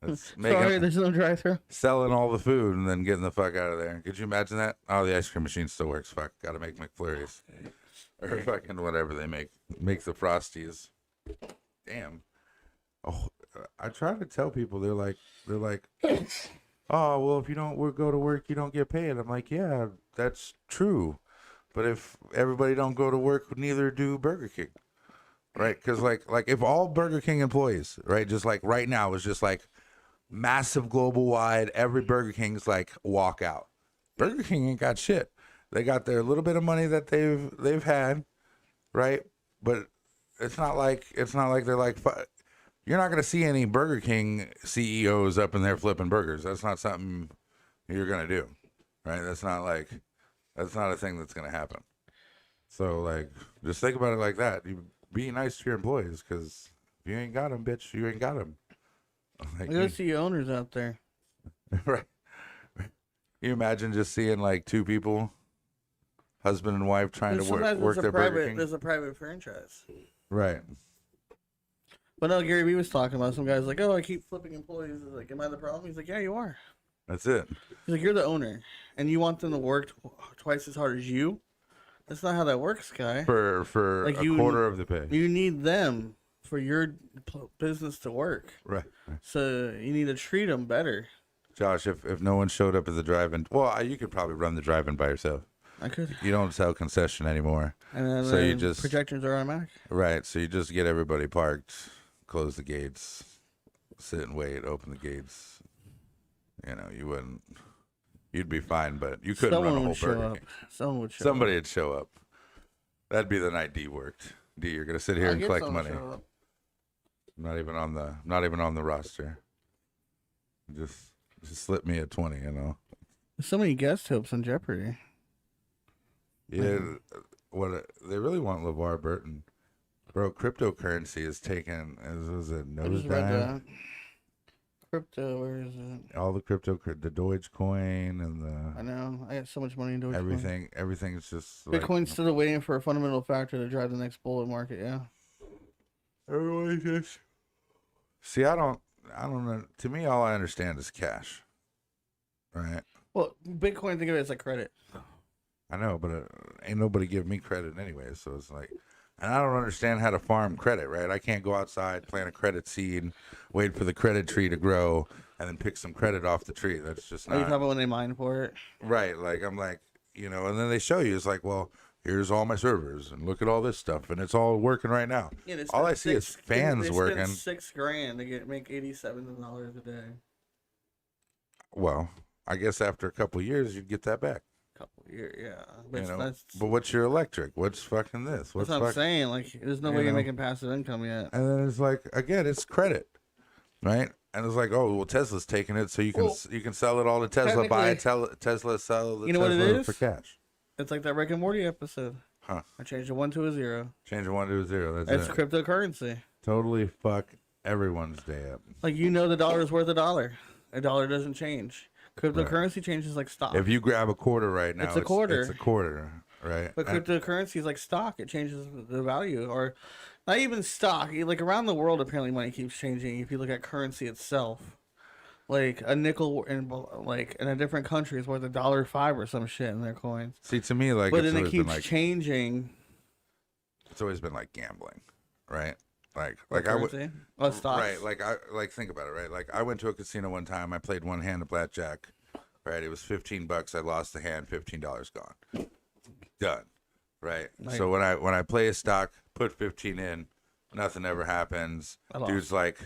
Speaker 1: Sorry, there's no drive-thru.
Speaker 2: Selling all the food and then getting the fuck out of there. Could you imagine that? Oh, the ice cream machine still works. Fuck, gotta make McFlurries or fucking whatever they make. Make the Frosties. Damn. Oh, I try to tell people. They're like, oh well, if you don't go to work, you don't get paid. I'm like, yeah, that's true. But if everybody don't go to work, neither do Burger King, right? Because like if all Burger King employees, right, just like right now was just like massive global wide, every Burger King's like walk out. Burger King ain't got shit. They got their little bit of money that they've had, right? But it's not like they're like, you're not gonna see any Burger King CEOs up in there flipping burgers. That's not something you're gonna do, right? That's not a thing that's gonna happen. So like, just think about it like that. You be nice to your employees, because if you ain't got them, bitch, you ain't got them. Like,
Speaker 1: I go see owners out there.
Speaker 2: Right. Can you imagine just seeing like two people, husband and wife, trying to work their Burger King?
Speaker 1: There's a private franchise.
Speaker 2: Right.
Speaker 1: But no, Gary Vee was talking about some guys like, oh, I keep flipping employees. He's like, am I the problem? He's like, yeah, you are.
Speaker 2: That's it.
Speaker 1: He's like, you're the owner, and you want them to work twice as hard as you. That's not how that works, guy.
Speaker 2: For like a quarter of the pay.
Speaker 1: You need them for your business to work.
Speaker 2: Right.
Speaker 1: So you need to treat them better.
Speaker 2: Josh, if no one showed up at the drive-in, well, you could probably run the drive-in by yourself.
Speaker 1: I could.
Speaker 2: You don't sell concession anymore.
Speaker 1: And then,
Speaker 2: so you just
Speaker 1: projectors are automatic.
Speaker 2: Right. So you just get everybody parked, close the gates, sit and wait, open the gates. You know, you'd be fine, but you couldn't run a whole Burger King.
Speaker 1: Someone would show up.
Speaker 2: Somebody would show up. That'd be the night D worked. D, you're gonna sit here and collect money. Not even on the roster. Just slip me a 20, you know.
Speaker 1: There's so many guest hopes on Jeopardy.
Speaker 2: Yeah, they really want LeVar Burton. Bro, cryptocurrency is taken as a nosedive.
Speaker 1: Crypto, where is it?
Speaker 2: All the crypto, the Dogecoin and the.
Speaker 1: I know. I got so much money in Dogecoin.
Speaker 2: Everything's just.
Speaker 1: Bitcoin's still waiting for a fundamental factor to drive the next bullet market. Yeah.
Speaker 2: Everybody just. See, I don't know. To me, all I understand is cash. Right.
Speaker 1: Well, Bitcoin, think of it as like credit.
Speaker 2: I know, but ain't nobody giving me credit anyway. So it's like, and I don't understand how to farm credit, right? I can't go outside, plant a credit seed, wait for the credit tree to grow, and then pick some credit off the tree. That's just not.
Speaker 1: Are you talking about when they mine for it?
Speaker 2: Right. Like, I'm like, you know, and then they show you, it's like, well, here's all my servers, and look at all this stuff, and it's all working right now. Yeah, all I see is fans working.
Speaker 1: $6,000 to make $87 a day.
Speaker 2: Well, I guess after a couple of years, you'd get that back.
Speaker 1: Couple years, yeah.
Speaker 2: But what's your electric? What's fucking this?
Speaker 1: That's what I'm saying. Like, there's no way you're making passive income yet.
Speaker 2: And then it's like, again, it's credit, right? And it's like, oh, well, Tesla's taking it, so you can sell it all to Tesla, buy a Tesla, sell the Tesla for cash.
Speaker 1: It's like that Rick and Morty episode.
Speaker 2: Huh?
Speaker 1: I changed a 1 to a 0.
Speaker 2: Change a 1 to a 0. That's it.
Speaker 1: Cryptocurrency.
Speaker 2: Totally fuck everyone's day up.
Speaker 1: Like, the dollar is worth $1. $1 doesn't change. Cryptocurrency changes like stock.
Speaker 2: If you grab a quarter right now,
Speaker 1: It's a quarter.
Speaker 2: It's a quarter, right?
Speaker 1: But cryptocurrency is like stock. It changes the value, or not even stock. Like around the world, apparently money keeps changing. If you look at currency itself, like a nickel in a different country is worth $1.05 or some shit in their coins.
Speaker 2: See, to me, like,
Speaker 1: But
Speaker 2: it's
Speaker 1: then it
Speaker 2: always been
Speaker 1: keeps
Speaker 2: like
Speaker 1: changing.
Speaker 2: it's always been like gambling, right? Like
Speaker 1: Currency? Oh, stocks.
Speaker 2: right? Think about it, right? Like I went to a casino one time. I played one hand of blackjack. Right, it was $15. I lost the hand, $15 gone, done. Right.
Speaker 1: Nice.
Speaker 2: So when I play a stock, put 15 in, nothing ever happens. Dude's like,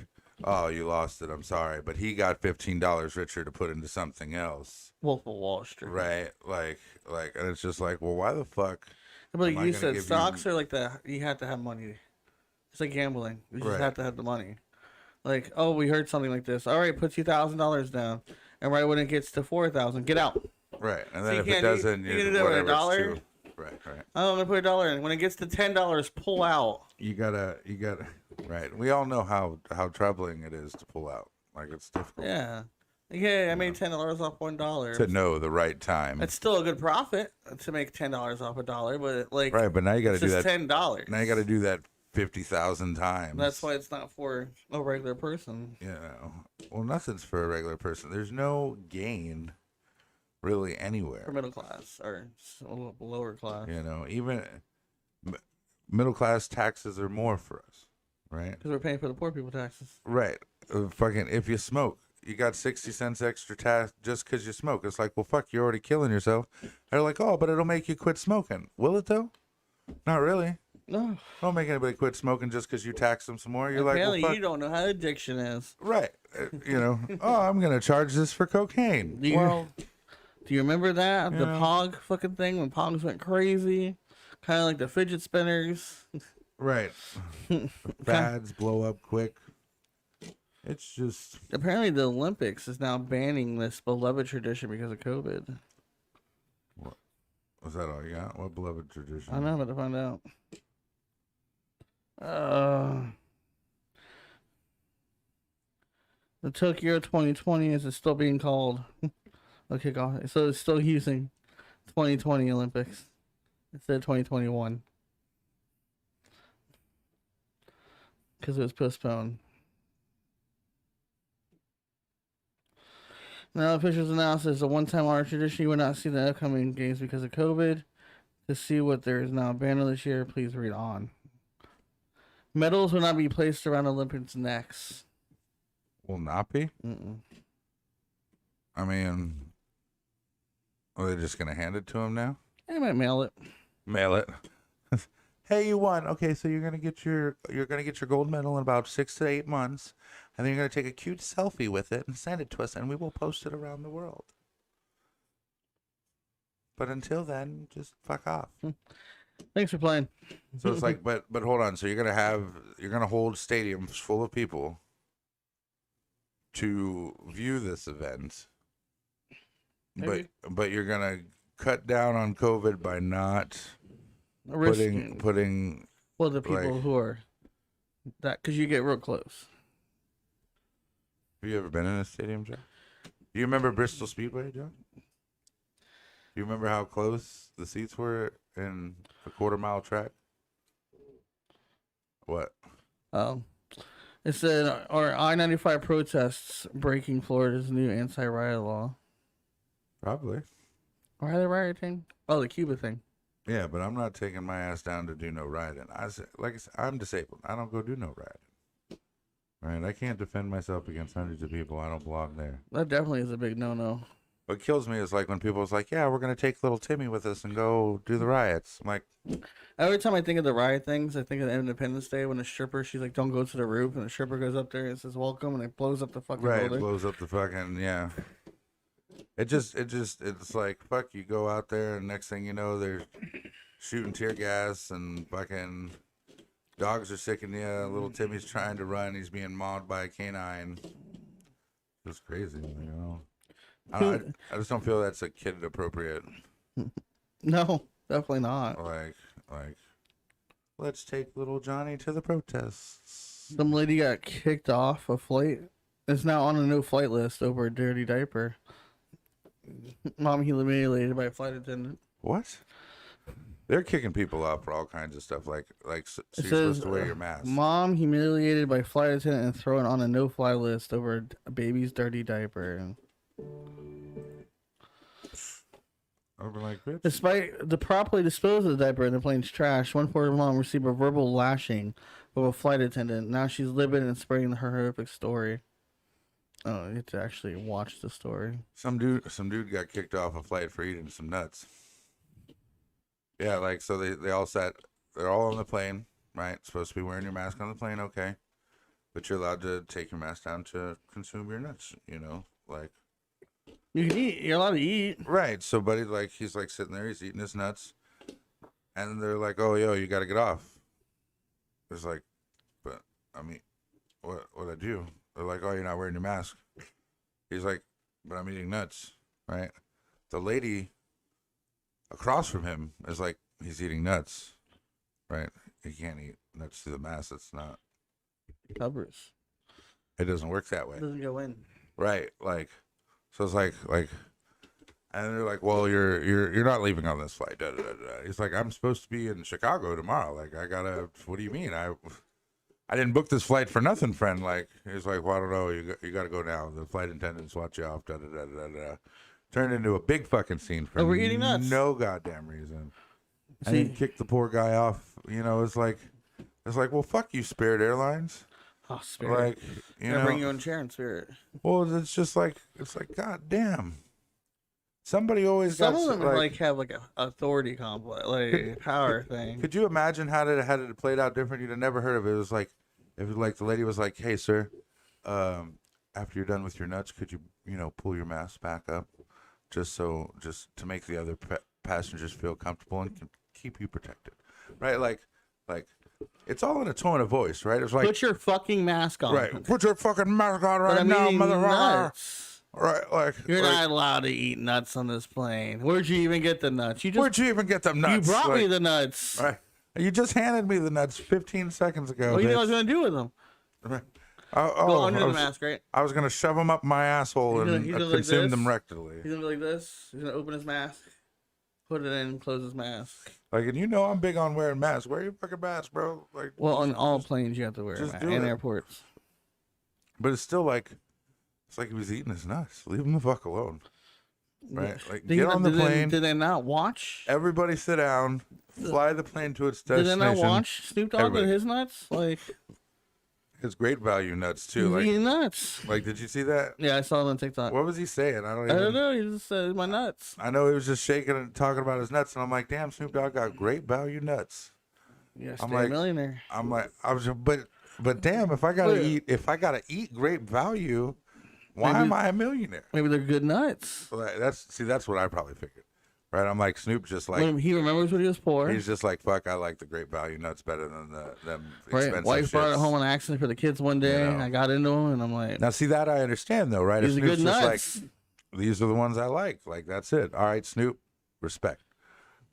Speaker 2: "Oh, you lost it. I'm sorry," but he got $15 richer to put into something else.
Speaker 1: Wolf of Wall Street.
Speaker 2: Right. Like, and it's just like, well, why the fuck?
Speaker 1: But you said stocks are like you have to have money. It's like gambling. You just have to have the money. Like, oh, we heard something like this. All right, put $2,000 down, and right when it gets to 4,000, get out.
Speaker 2: Right, and then
Speaker 1: So
Speaker 2: if it doesn't,
Speaker 1: you can do it with $1.
Speaker 2: Right.
Speaker 1: Oh, I'm gonna put $1 in. When it gets to $10, pull out.
Speaker 2: You gotta. Right. We all know how troubling it is to pull out. Like, it's difficult.
Speaker 1: Yeah. I made $10 off $1.
Speaker 2: To know the right time.
Speaker 1: It's still a good profit to make $10 off $1, but like
Speaker 2: right. But now you gotta do that.
Speaker 1: $10.
Speaker 2: Now you gotta do that 50,000 times.
Speaker 1: That's why it's not for a regular person.
Speaker 2: Well, nothing's for a regular person. There's no gain, really, anywhere.
Speaker 1: For middle class or lower class.
Speaker 2: Even middle class taxes are more for us, right?
Speaker 1: Because we're paying for the poor people taxes.
Speaker 2: Right. Fucking, if you smoke, you got 60 cents extra tax just because you smoke. It's like, well, fuck, you're already killing yourself. They're like, oh, but it'll make you quit smoking. Will it, though? Not really.
Speaker 1: No.
Speaker 2: Don't make anybody quit smoking just because you tax them some more. You're
Speaker 1: Apparently,
Speaker 2: like, well, fuck.
Speaker 1: you don't know how addiction is.
Speaker 2: Right. Oh, I'm going to charge this for cocaine.
Speaker 1: Do you remember that? The
Speaker 2: Yeah.
Speaker 1: Pog fucking thing when Pogs went crazy? Kind of like the fidget spinners.
Speaker 2: Right. Fads blow up quick. It's just.
Speaker 1: Apparently, the Olympics is now banning this beloved tradition because of COVID.
Speaker 2: What? Was that all you got? What beloved tradition?
Speaker 1: I know, I'm about to find out. The Tokyo 2020 is still being called a kickoff. So it's still using 2020 Olympics instead of 2021 because it was postponed. Now officials announced as a one-time art tradition you will not see the upcoming games because of COVID. To see what there is now banned this year, please read on. Medals will not be placed around Olympians' necks.
Speaker 2: Will not be?
Speaker 1: Mm-mm.
Speaker 2: I mean, are they just going to hand it to him now?
Speaker 1: They might mail it.
Speaker 2: Mail it. Hey, you won. Okay, so you're gonna get your gold medal in about 6 to 8 months, and then you're gonna take a cute selfie with it and send it to us, and we will post it around the world. But until then, just fuck off.
Speaker 1: Thanks for playing.
Speaker 2: So it's like, but hold on. So you're gonna hold stadiums full of people to view this event,
Speaker 1: Maybe.
Speaker 2: but you're gonna cut down on COVID by not putting
Speaker 1: well, the people who are that because you get real close.
Speaker 2: Have you ever been in a stadium, John? Do you remember Bristol Speedway, John? Do you remember how close the seats were in a quarter-mile track? What?
Speaker 1: Oh, it said our I-95 protests breaking Florida's new anti-riot law.
Speaker 2: Probably.
Speaker 1: Why are they rioting? Oh, the Cuba thing.
Speaker 2: Yeah, but I'm not taking my ass down to do no riding. Like I said, I'm disabled. I don't go do no riding. Right? I can't defend myself against hundreds of people. I don't belong there.
Speaker 1: That definitely is a big no-no.
Speaker 2: What kills me is like when people's like, yeah, we're going to take little Timmy with us and go do the riots. I'm like,
Speaker 1: every time I think of the riot things, I think of Independence Day when the stripper, she's like, don't go to the roof. And the stripper goes up there and says, welcome. And it blows up the fucking
Speaker 2: right,
Speaker 1: building.
Speaker 2: blows up the fucking, yeah. It's like, fuck, you go out there and next thing you know, they're shooting tear gas and fucking dogs are sicking you. Little Timmy's trying to run. He's being mauled by a canine. It's crazy, you know. I just don't feel that's a kid appropriate.
Speaker 1: No, definitely not.
Speaker 2: Like, let's take little Johnny to the protests.
Speaker 1: Some lady got kicked off a flight. Is now on a no flight list over a dirty diaper. Mom humiliated by a flight attendant.
Speaker 2: What? They're kicking people up for all kinds of stuff, so
Speaker 1: It
Speaker 2: you're
Speaker 1: says,
Speaker 2: supposed to wear your mask.
Speaker 1: Mom humiliated by flight attendant and thrown on a no-fly list over a baby's dirty diaper.
Speaker 2: I'd be like, bitch.
Speaker 1: Despite the properly disposed of the diaper in the plane's trash, one poor mom received a verbal lashing from a flight attendant. Now she's livid and spreading her horrific story. Oh, you have to actually watch the story.
Speaker 2: Some dude got kicked off a flight for eating some nuts. Yeah, like, so they all they're all on the plane, right? Supposed to be wearing your mask on the plane, okay. But you're allowed to take your mask down to consume your nuts, like.
Speaker 1: You can eat. You're allowed to eat.
Speaker 2: Right. So, buddy, like, he's like sitting there, he's eating his nuts. And they're like, oh, yo, you got to get off. It's like, but, I mean, what I do? They're like, oh, you're not wearing your mask. He's like, but I'm eating nuts, right? The lady across from him is like, he's eating nuts, right? He can't eat nuts through the mask. It's not.
Speaker 1: Covers.
Speaker 2: It doesn't work that way.
Speaker 1: It doesn't go in.
Speaker 2: Right. Like, so it's like, and they're like, well, you're not leaving on this flight. Da, da, da, da. He's like, I'm supposed to be in Chicago tomorrow. Like, I gotta. What do you mean? I didn't book this flight for nothing, friend. Like, he's like, well, I don't know. You got to go now. The flight attendants watch you off. Da da da da da. Turned into a big fucking scene for
Speaker 1: we're eating nuts.
Speaker 2: No goddamn reason. And
Speaker 1: See,
Speaker 2: he kicked the poor guy off. It's like, well, fuck you, Spirit Airlines.
Speaker 1: oh, Spirit.
Speaker 2: Like,
Speaker 1: Bring your own chair in Spirit.
Speaker 2: Well, it's just like, god damn. Somebody always
Speaker 1: Some
Speaker 2: got
Speaker 1: of them like have like a authority complex, like power thing.
Speaker 2: Could you imagine how it played out different? You'd have never heard of it. It was like, if like the lady was like, "Hey, sir, after you're done with your nuts, could you pull your mask back up, just to make the other passengers feel comfortable and keep you protected, right? Like it's all in a tone of voice, right? It's like,
Speaker 1: put your fucking mask on.
Speaker 2: right? Put your fucking mask on right
Speaker 1: I'm
Speaker 2: now,
Speaker 1: eating
Speaker 2: motherfucker.
Speaker 1: nuts.
Speaker 2: Right, like
Speaker 1: You're not allowed to eat nuts on this plane. Where'd you even get the nuts?
Speaker 2: Where'd you even get them nuts?
Speaker 1: You brought me the nuts.
Speaker 2: Right. You just handed me the nuts 15 seconds ago.
Speaker 1: What do you know
Speaker 2: bitch.
Speaker 1: what I was gonna do with them?
Speaker 2: Right.
Speaker 1: Go under the mask, right?
Speaker 2: I was gonna shove them up my asshole and
Speaker 1: he's gonna
Speaker 2: consume
Speaker 1: like
Speaker 2: them
Speaker 1: this.
Speaker 2: rectally.
Speaker 1: He's gonna be like this. He's gonna open his mask, put it in, close his mask.
Speaker 2: Like, and I'm big on wearing masks. Wear your fucking mask, bro. Like,
Speaker 1: Well, on all planes you have to wear a mask, and airports.
Speaker 2: But it's still like, it's like he was eating his nuts. Leave him the fuck alone. Right? Like, get on the plane.
Speaker 1: Did they not watch?
Speaker 2: Everybody sit down. Fly the plane to its destination.
Speaker 1: Did they not watch Snoop Dogg and his nuts? Like,
Speaker 2: his great value nuts too.
Speaker 1: Like, eating nuts.
Speaker 2: Like, did you see that?
Speaker 1: Yeah, I saw it on TikTok.
Speaker 2: What was he saying? I don't
Speaker 1: know. He just said my nuts.
Speaker 2: I know he was just shaking and talking about his nuts, and I'm like, damn, Snoop Dogg got great value nuts.
Speaker 1: Yeah,
Speaker 2: I'm like,
Speaker 1: millionaire.
Speaker 2: I'm like, but damn, if I gotta eat great value, why am I a millionaire?
Speaker 1: Maybe they're good nuts.
Speaker 2: Well, that's what I probably figured. Right, I'm like, Snoop just like,
Speaker 1: when he remembers when he was poor.
Speaker 2: He's just like, fuck, I like the great value nuts better than them expensive
Speaker 1: right. Wife brought it home on accident for the kids one day. I got into them, and I'm like,
Speaker 2: now see that I understand though, right?
Speaker 1: These are good nuts.
Speaker 2: Like, these are the ones I like. Like, that's it. All right, Snoop, respect.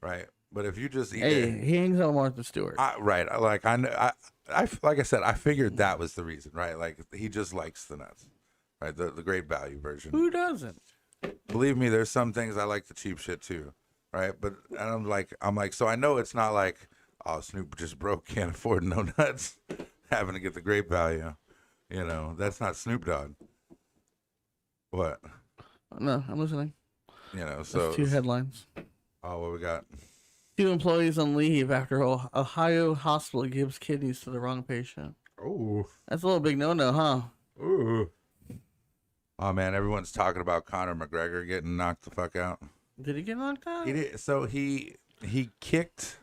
Speaker 2: Right, but if you just eat
Speaker 1: he hangs out with Martha Stewart.
Speaker 2: Right, like I like I said, I figured that was the reason, right? Like, he just likes the nuts, right? The great value version.
Speaker 1: Who doesn't?
Speaker 2: Believe me, there's some things I like the cheap shit too, right? But I'm like, so I know it's not like, oh, Snoop just broke, can't afford no nuts, having to get the great value. That's not Snoop Dogg. What?
Speaker 1: No, I'm listening.
Speaker 2: So
Speaker 1: that's 2 headlines.
Speaker 2: Oh, what we got?
Speaker 1: 2 employees on leave after Ohio hospital gives kidneys to the wrong patient.
Speaker 2: Oh,
Speaker 1: that's a little big no-no, huh?
Speaker 2: Ooh. Oh man, everyone's talking about Conor McGregor getting knocked the fuck out.
Speaker 1: Did he get knocked out?
Speaker 2: He did. So he kicked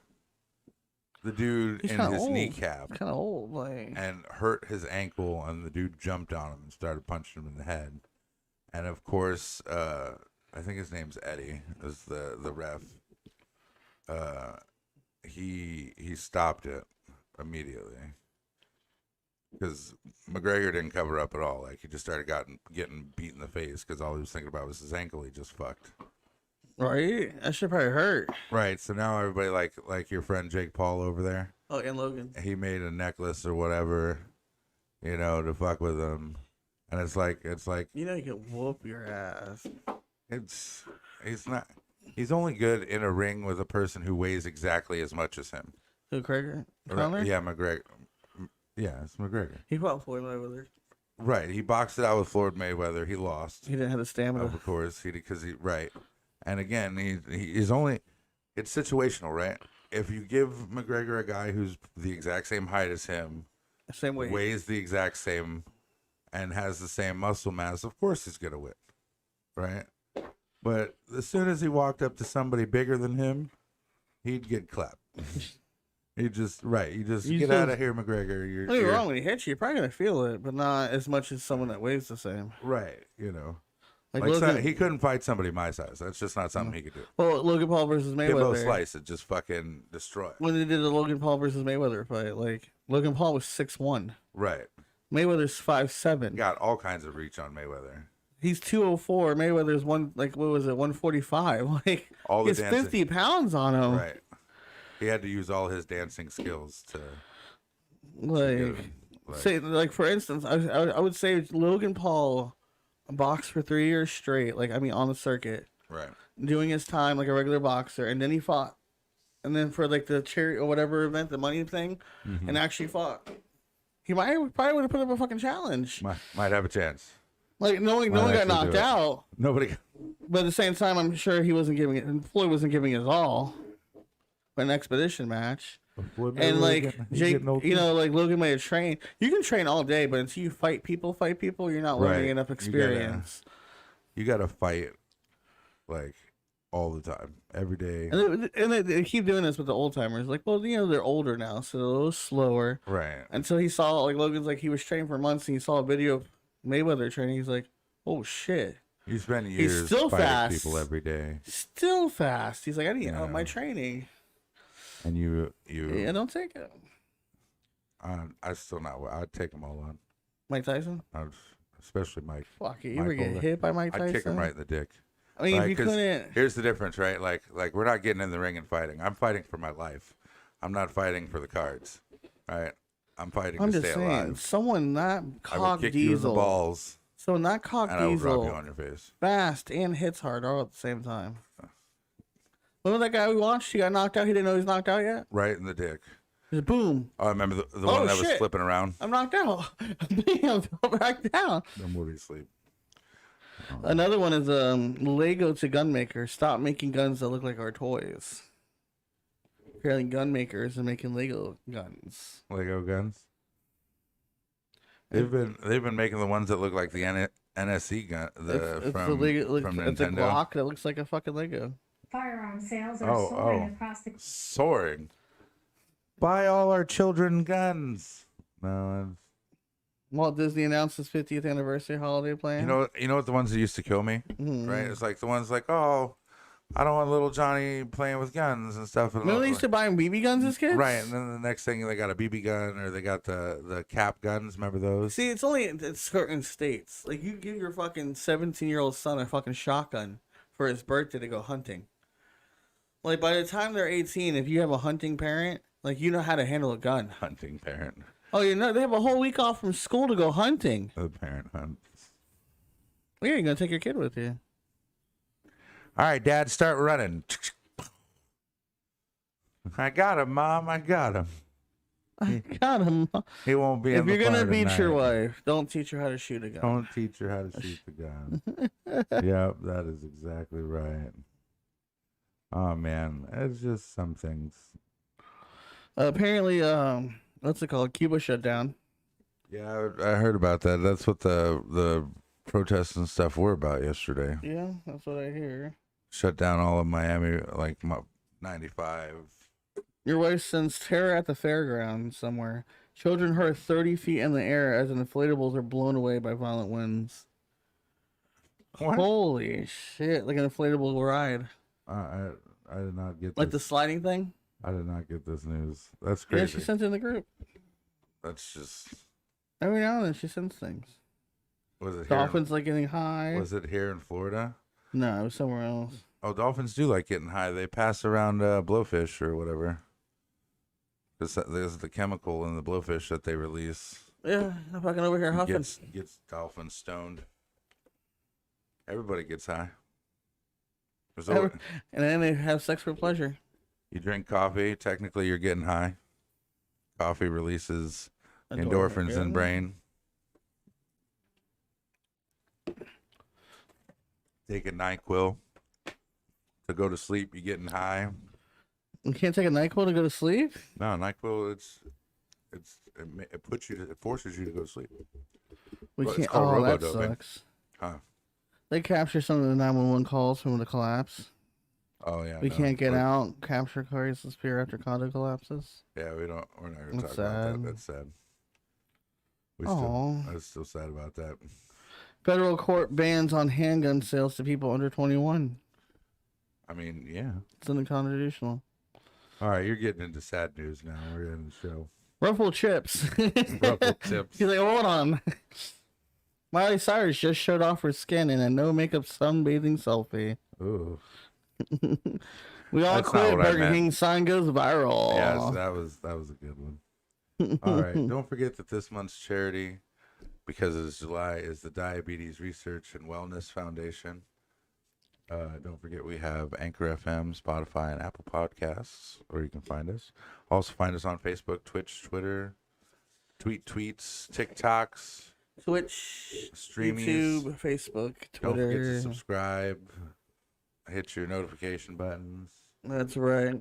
Speaker 2: the dude in his kneecap.
Speaker 1: He's kind of old, like,
Speaker 2: and hurt his ankle, and the dude jumped on him and started punching him in the head. And of course, I think his name's Eddie, is the ref. He stopped it immediately. Because McGregor didn't cover up at all. Like, he just started getting beat in the face because all he was thinking about was his ankle he just fucked.
Speaker 1: Right? That should probably hurt.
Speaker 2: Right. So now everybody, like your friend Jake Paul over there.
Speaker 1: Oh, and Logan.
Speaker 2: He made a necklace or whatever, to fuck with him. And it's like.
Speaker 1: You can whoop your ass.
Speaker 2: He's not. He's only good in a ring with a person who weighs exactly as much as him.
Speaker 1: Who, Craig?
Speaker 2: Right, yeah, McGregor. Yeah, it's McGregor.
Speaker 1: He fought Floyd Mayweather.
Speaker 2: Right, he boxed it out with Floyd Mayweather. He lost.
Speaker 1: He didn't have the stamina.
Speaker 2: Of course, because he right. And again, he's only. It's situational, right? If you give McGregor a guy who's the exact same height as him,
Speaker 1: Same weight,
Speaker 2: weighs the exact same, and has the same muscle mass, of course he's gonna win, right? But as soon as he walked up to somebody bigger than him, he'd get clapped. You just get out of here, McGregor.
Speaker 1: You're wrong. When he hits you, you're probably gonna feel it, but not as much as someone that weighs the same.
Speaker 2: Right, Like
Speaker 1: Logan,
Speaker 2: he couldn't fight somebody my size. That's just not something he could do.
Speaker 1: well, Logan Paul versus Mayweather.
Speaker 2: Give him a slice and just fucking destroy it.
Speaker 1: When they did the Logan Paul versus Mayweather fight, like Logan Paul was 6'1",
Speaker 2: Right.
Speaker 1: Mayweather's 5'7".
Speaker 2: Got all kinds of reach on Mayweather.
Speaker 1: He's 204. Mayweather's 145. Like
Speaker 2: All the
Speaker 1: he's
Speaker 2: dancing.
Speaker 1: 50 pounds on him.
Speaker 2: Right. He had to use all his dancing skills to
Speaker 1: Say for instance, I would say Logan Paul boxed for 3 years straight. On the circuit,
Speaker 2: right,
Speaker 1: doing his time like a regular boxer, and then he fought, and then for like the charity or whatever event, the money thing, and actually fought. He probably would have put up a fucking challenge.
Speaker 2: Might have a chance.
Speaker 1: Like no one got knocked out.
Speaker 2: Nobody.
Speaker 1: But at the same time, I'm sure he wasn't giving it, and Floyd wasn't giving his all. An expedition match. And like Jake, like Logan may have trained. You can train all day, but until you fight people, you're not learning enough experience.
Speaker 2: You gotta fight like all the time, every day.
Speaker 1: And they keep doing this with the old timers. Like, well, they're older now, so they're a little slower.
Speaker 2: Right.
Speaker 1: Until he saw, like, Logan's like, he was trained for months, and he saw a video of Mayweather training. He's like, oh shit.
Speaker 2: You spend years
Speaker 1: He's still
Speaker 2: fighting
Speaker 1: fast.
Speaker 2: people every day.
Speaker 1: Still fast. He's like, I need to up my training.
Speaker 2: And you
Speaker 1: Yeah, don't take it.
Speaker 2: I still not. I'd take them all on.
Speaker 1: Mike Tyson?
Speaker 2: Especially Mike.
Speaker 1: Fuck it. You ever get hit by Mike Tyson?
Speaker 2: I'd kick him right in the dick.
Speaker 1: I mean, if you couldn't.
Speaker 2: Here's the difference, right? Like we're not getting in the ring and fighting. I'm fighting for my life. I'm not fighting for the cards. Right? I'm fighting to stay alive.
Speaker 1: Someone not
Speaker 2: I will
Speaker 1: cock
Speaker 2: kick you in the
Speaker 1: diesel.
Speaker 2: balls.
Speaker 1: So not cock
Speaker 2: and I will drop
Speaker 1: diesel.
Speaker 2: you on your face.
Speaker 1: Fast and hits hard all at the same time. Remember that guy we watched? He got knocked out. He didn't know he was knocked out yet.
Speaker 2: Right in the dick.
Speaker 1: Just boom.
Speaker 2: Oh, I remember the one that was flipping around.
Speaker 1: I'm knocked out. Bam, fell back down.
Speaker 2: Don't worry, sleep.
Speaker 1: Another one is Lego to gun makers. Stop making guns that look like our toys. Apparently, gun makers are making Lego guns.
Speaker 2: Lego guns. They've been making the ones that look like the NSC gun. From Nintendo.
Speaker 1: It's a Glock that looks like a fucking Lego.
Speaker 3: Firearm sales are soaring across the...
Speaker 2: Soaring. Buy all our children guns. No.
Speaker 1: Walt Disney announced his 50th anniversary holiday plan.
Speaker 2: You know what the ones that used to kill me, right? It's like the ones like, oh, I don't want little Johnny playing with guns and stuff.
Speaker 1: Remember they used to buy BB guns as kids?
Speaker 2: Right, and then the next thing they got a BB gun or they got the cap guns. Remember those?
Speaker 1: See, it's only in certain states. Like you give your fucking 17-year-old son a fucking shotgun for his birthday to go hunting. Like by the time they're 18, if you have a hunting parent, like you know how to handle a gun.
Speaker 2: Hunting parent.
Speaker 1: Oh, they have a whole week off from school to go hunting.
Speaker 2: The parent hunts.
Speaker 1: Well, yeah, you're gonna take your kid with you.
Speaker 2: All right, Dad, start running. I got him, Mom. I got him.
Speaker 1: I got him.
Speaker 2: He won't be.
Speaker 1: If you're gonna beat
Speaker 2: tonight.
Speaker 1: your wife, don't teach her how to shoot a gun.
Speaker 2: Don't teach her how to shoot the gun. Yep, that is exactly right. Oh man, it's just some things.
Speaker 1: Apparently, what's it called? Cuba shut down.
Speaker 2: Yeah, I heard about that. That's what the protests and stuff were about yesterday.
Speaker 1: Yeah, that's what I hear.
Speaker 2: Shut down all of Miami, like 95.
Speaker 1: Your wife sends terror at the fairgrounds somewhere. Children heard 30 feet in the air as inflatables are blown away by violent winds.
Speaker 2: What?
Speaker 1: Holy shit! Like an inflatable ride.
Speaker 2: I did not get
Speaker 1: Like
Speaker 2: this.
Speaker 1: the sliding thing?
Speaker 2: I did not get this news. That's crazy.
Speaker 1: Yeah, she sent it in the group.
Speaker 2: That's just.
Speaker 1: Every now and then she sends things.
Speaker 2: Was it
Speaker 1: Dolphins like getting high.
Speaker 2: Was it here in Florida?
Speaker 1: No, it was somewhere else.
Speaker 2: Oh, dolphins do like getting high. They pass around blowfish or whatever. There's the chemical in the blowfish that they release.
Speaker 1: Yeah, I'm fucking over here huffing.
Speaker 2: Gets dolphins stoned. Everybody gets high. So
Speaker 1: And then they have sex for pleasure.
Speaker 2: you drink coffee. Technically, you're getting high. Coffee releases endorphins in brain. Take a NyQuil to go to sleep. You're getting high.
Speaker 1: You can't take a NyQuil to go to sleep?
Speaker 2: No, NyQuil. It forces you to go to sleep.
Speaker 1: We
Speaker 2: Well,
Speaker 1: can't.
Speaker 2: it's called
Speaker 1: Oh, that
Speaker 2: robo-doping.
Speaker 1: sucks.
Speaker 2: Huh?
Speaker 1: They capture some of the 911 calls from the collapse.
Speaker 2: Oh yeah.
Speaker 1: We
Speaker 2: no,
Speaker 1: can't get
Speaker 2: we're-
Speaker 1: out. Capture cars disappear after condo collapses.
Speaker 2: Yeah, we're not gonna
Speaker 1: That's
Speaker 2: talk about
Speaker 1: sad.
Speaker 2: that. That's sad.
Speaker 1: Aw.
Speaker 2: I was still sad about that.
Speaker 1: Federal court bans on handgun sales to people under 21.
Speaker 2: I mean, yeah.
Speaker 1: It's unconstitutional.
Speaker 2: All right, you're getting into sad news now. We're in the show.
Speaker 1: Ruffle chips.
Speaker 2: Ruffle chips.
Speaker 1: He's like, hold on. Miley Cyrus just showed off her skin in a no makeup sunbathing selfie.
Speaker 2: Ooh.
Speaker 1: We all
Speaker 2: That's not
Speaker 1: quit.
Speaker 2: what I
Speaker 1: Burger
Speaker 2: meant.
Speaker 1: King sign goes viral.
Speaker 2: Yes, that was a good one. All right. Don't forget that this month's charity, because it's July, is the Diabetes Research and Wellness Foundation. Don't forget we have Anchor FM, Spotify, and Apple Podcasts, where you can find us. Also find us on Facebook, Twitch, Twitter, tweets, TikToks,
Speaker 1: Twitch,
Speaker 2: Streamies.
Speaker 1: YouTube, Facebook,
Speaker 2: Don't forget to
Speaker 1: Twitter.
Speaker 2: subscribe. Hit your notification buttons.
Speaker 1: That's right.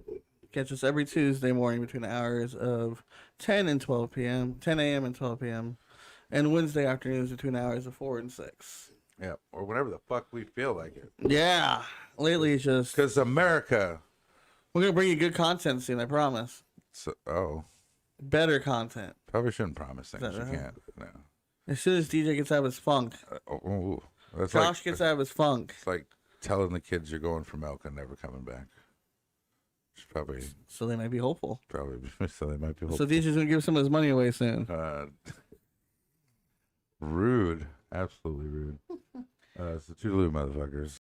Speaker 1: Catch us every Tuesday morning between the hours of 10 and 12 p.m., 10 a.m. and 12 p.m., and Wednesday afternoons between the hours of 4 and 6.
Speaker 2: Yeah, or whenever the fuck we feel like it.
Speaker 1: Yeah. Lately, it's just...
Speaker 2: Because America.
Speaker 1: We're going to bring you good content soon, I promise.
Speaker 2: Better
Speaker 1: content.
Speaker 2: Probably shouldn't promise things
Speaker 1: Is
Speaker 2: you
Speaker 1: that right?
Speaker 2: can't. No.
Speaker 1: As soon as DJ gets out of his funk,
Speaker 2: That's
Speaker 1: Josh gets out of his funk.
Speaker 2: It's like telling the kids you're going for milk and never coming back. It's probably
Speaker 1: So they might be hopeful.
Speaker 2: so they might be.
Speaker 1: So DJ's going to give some of his money away soon.
Speaker 2: Rude, absolutely rude. So toodaloo, motherfuckers.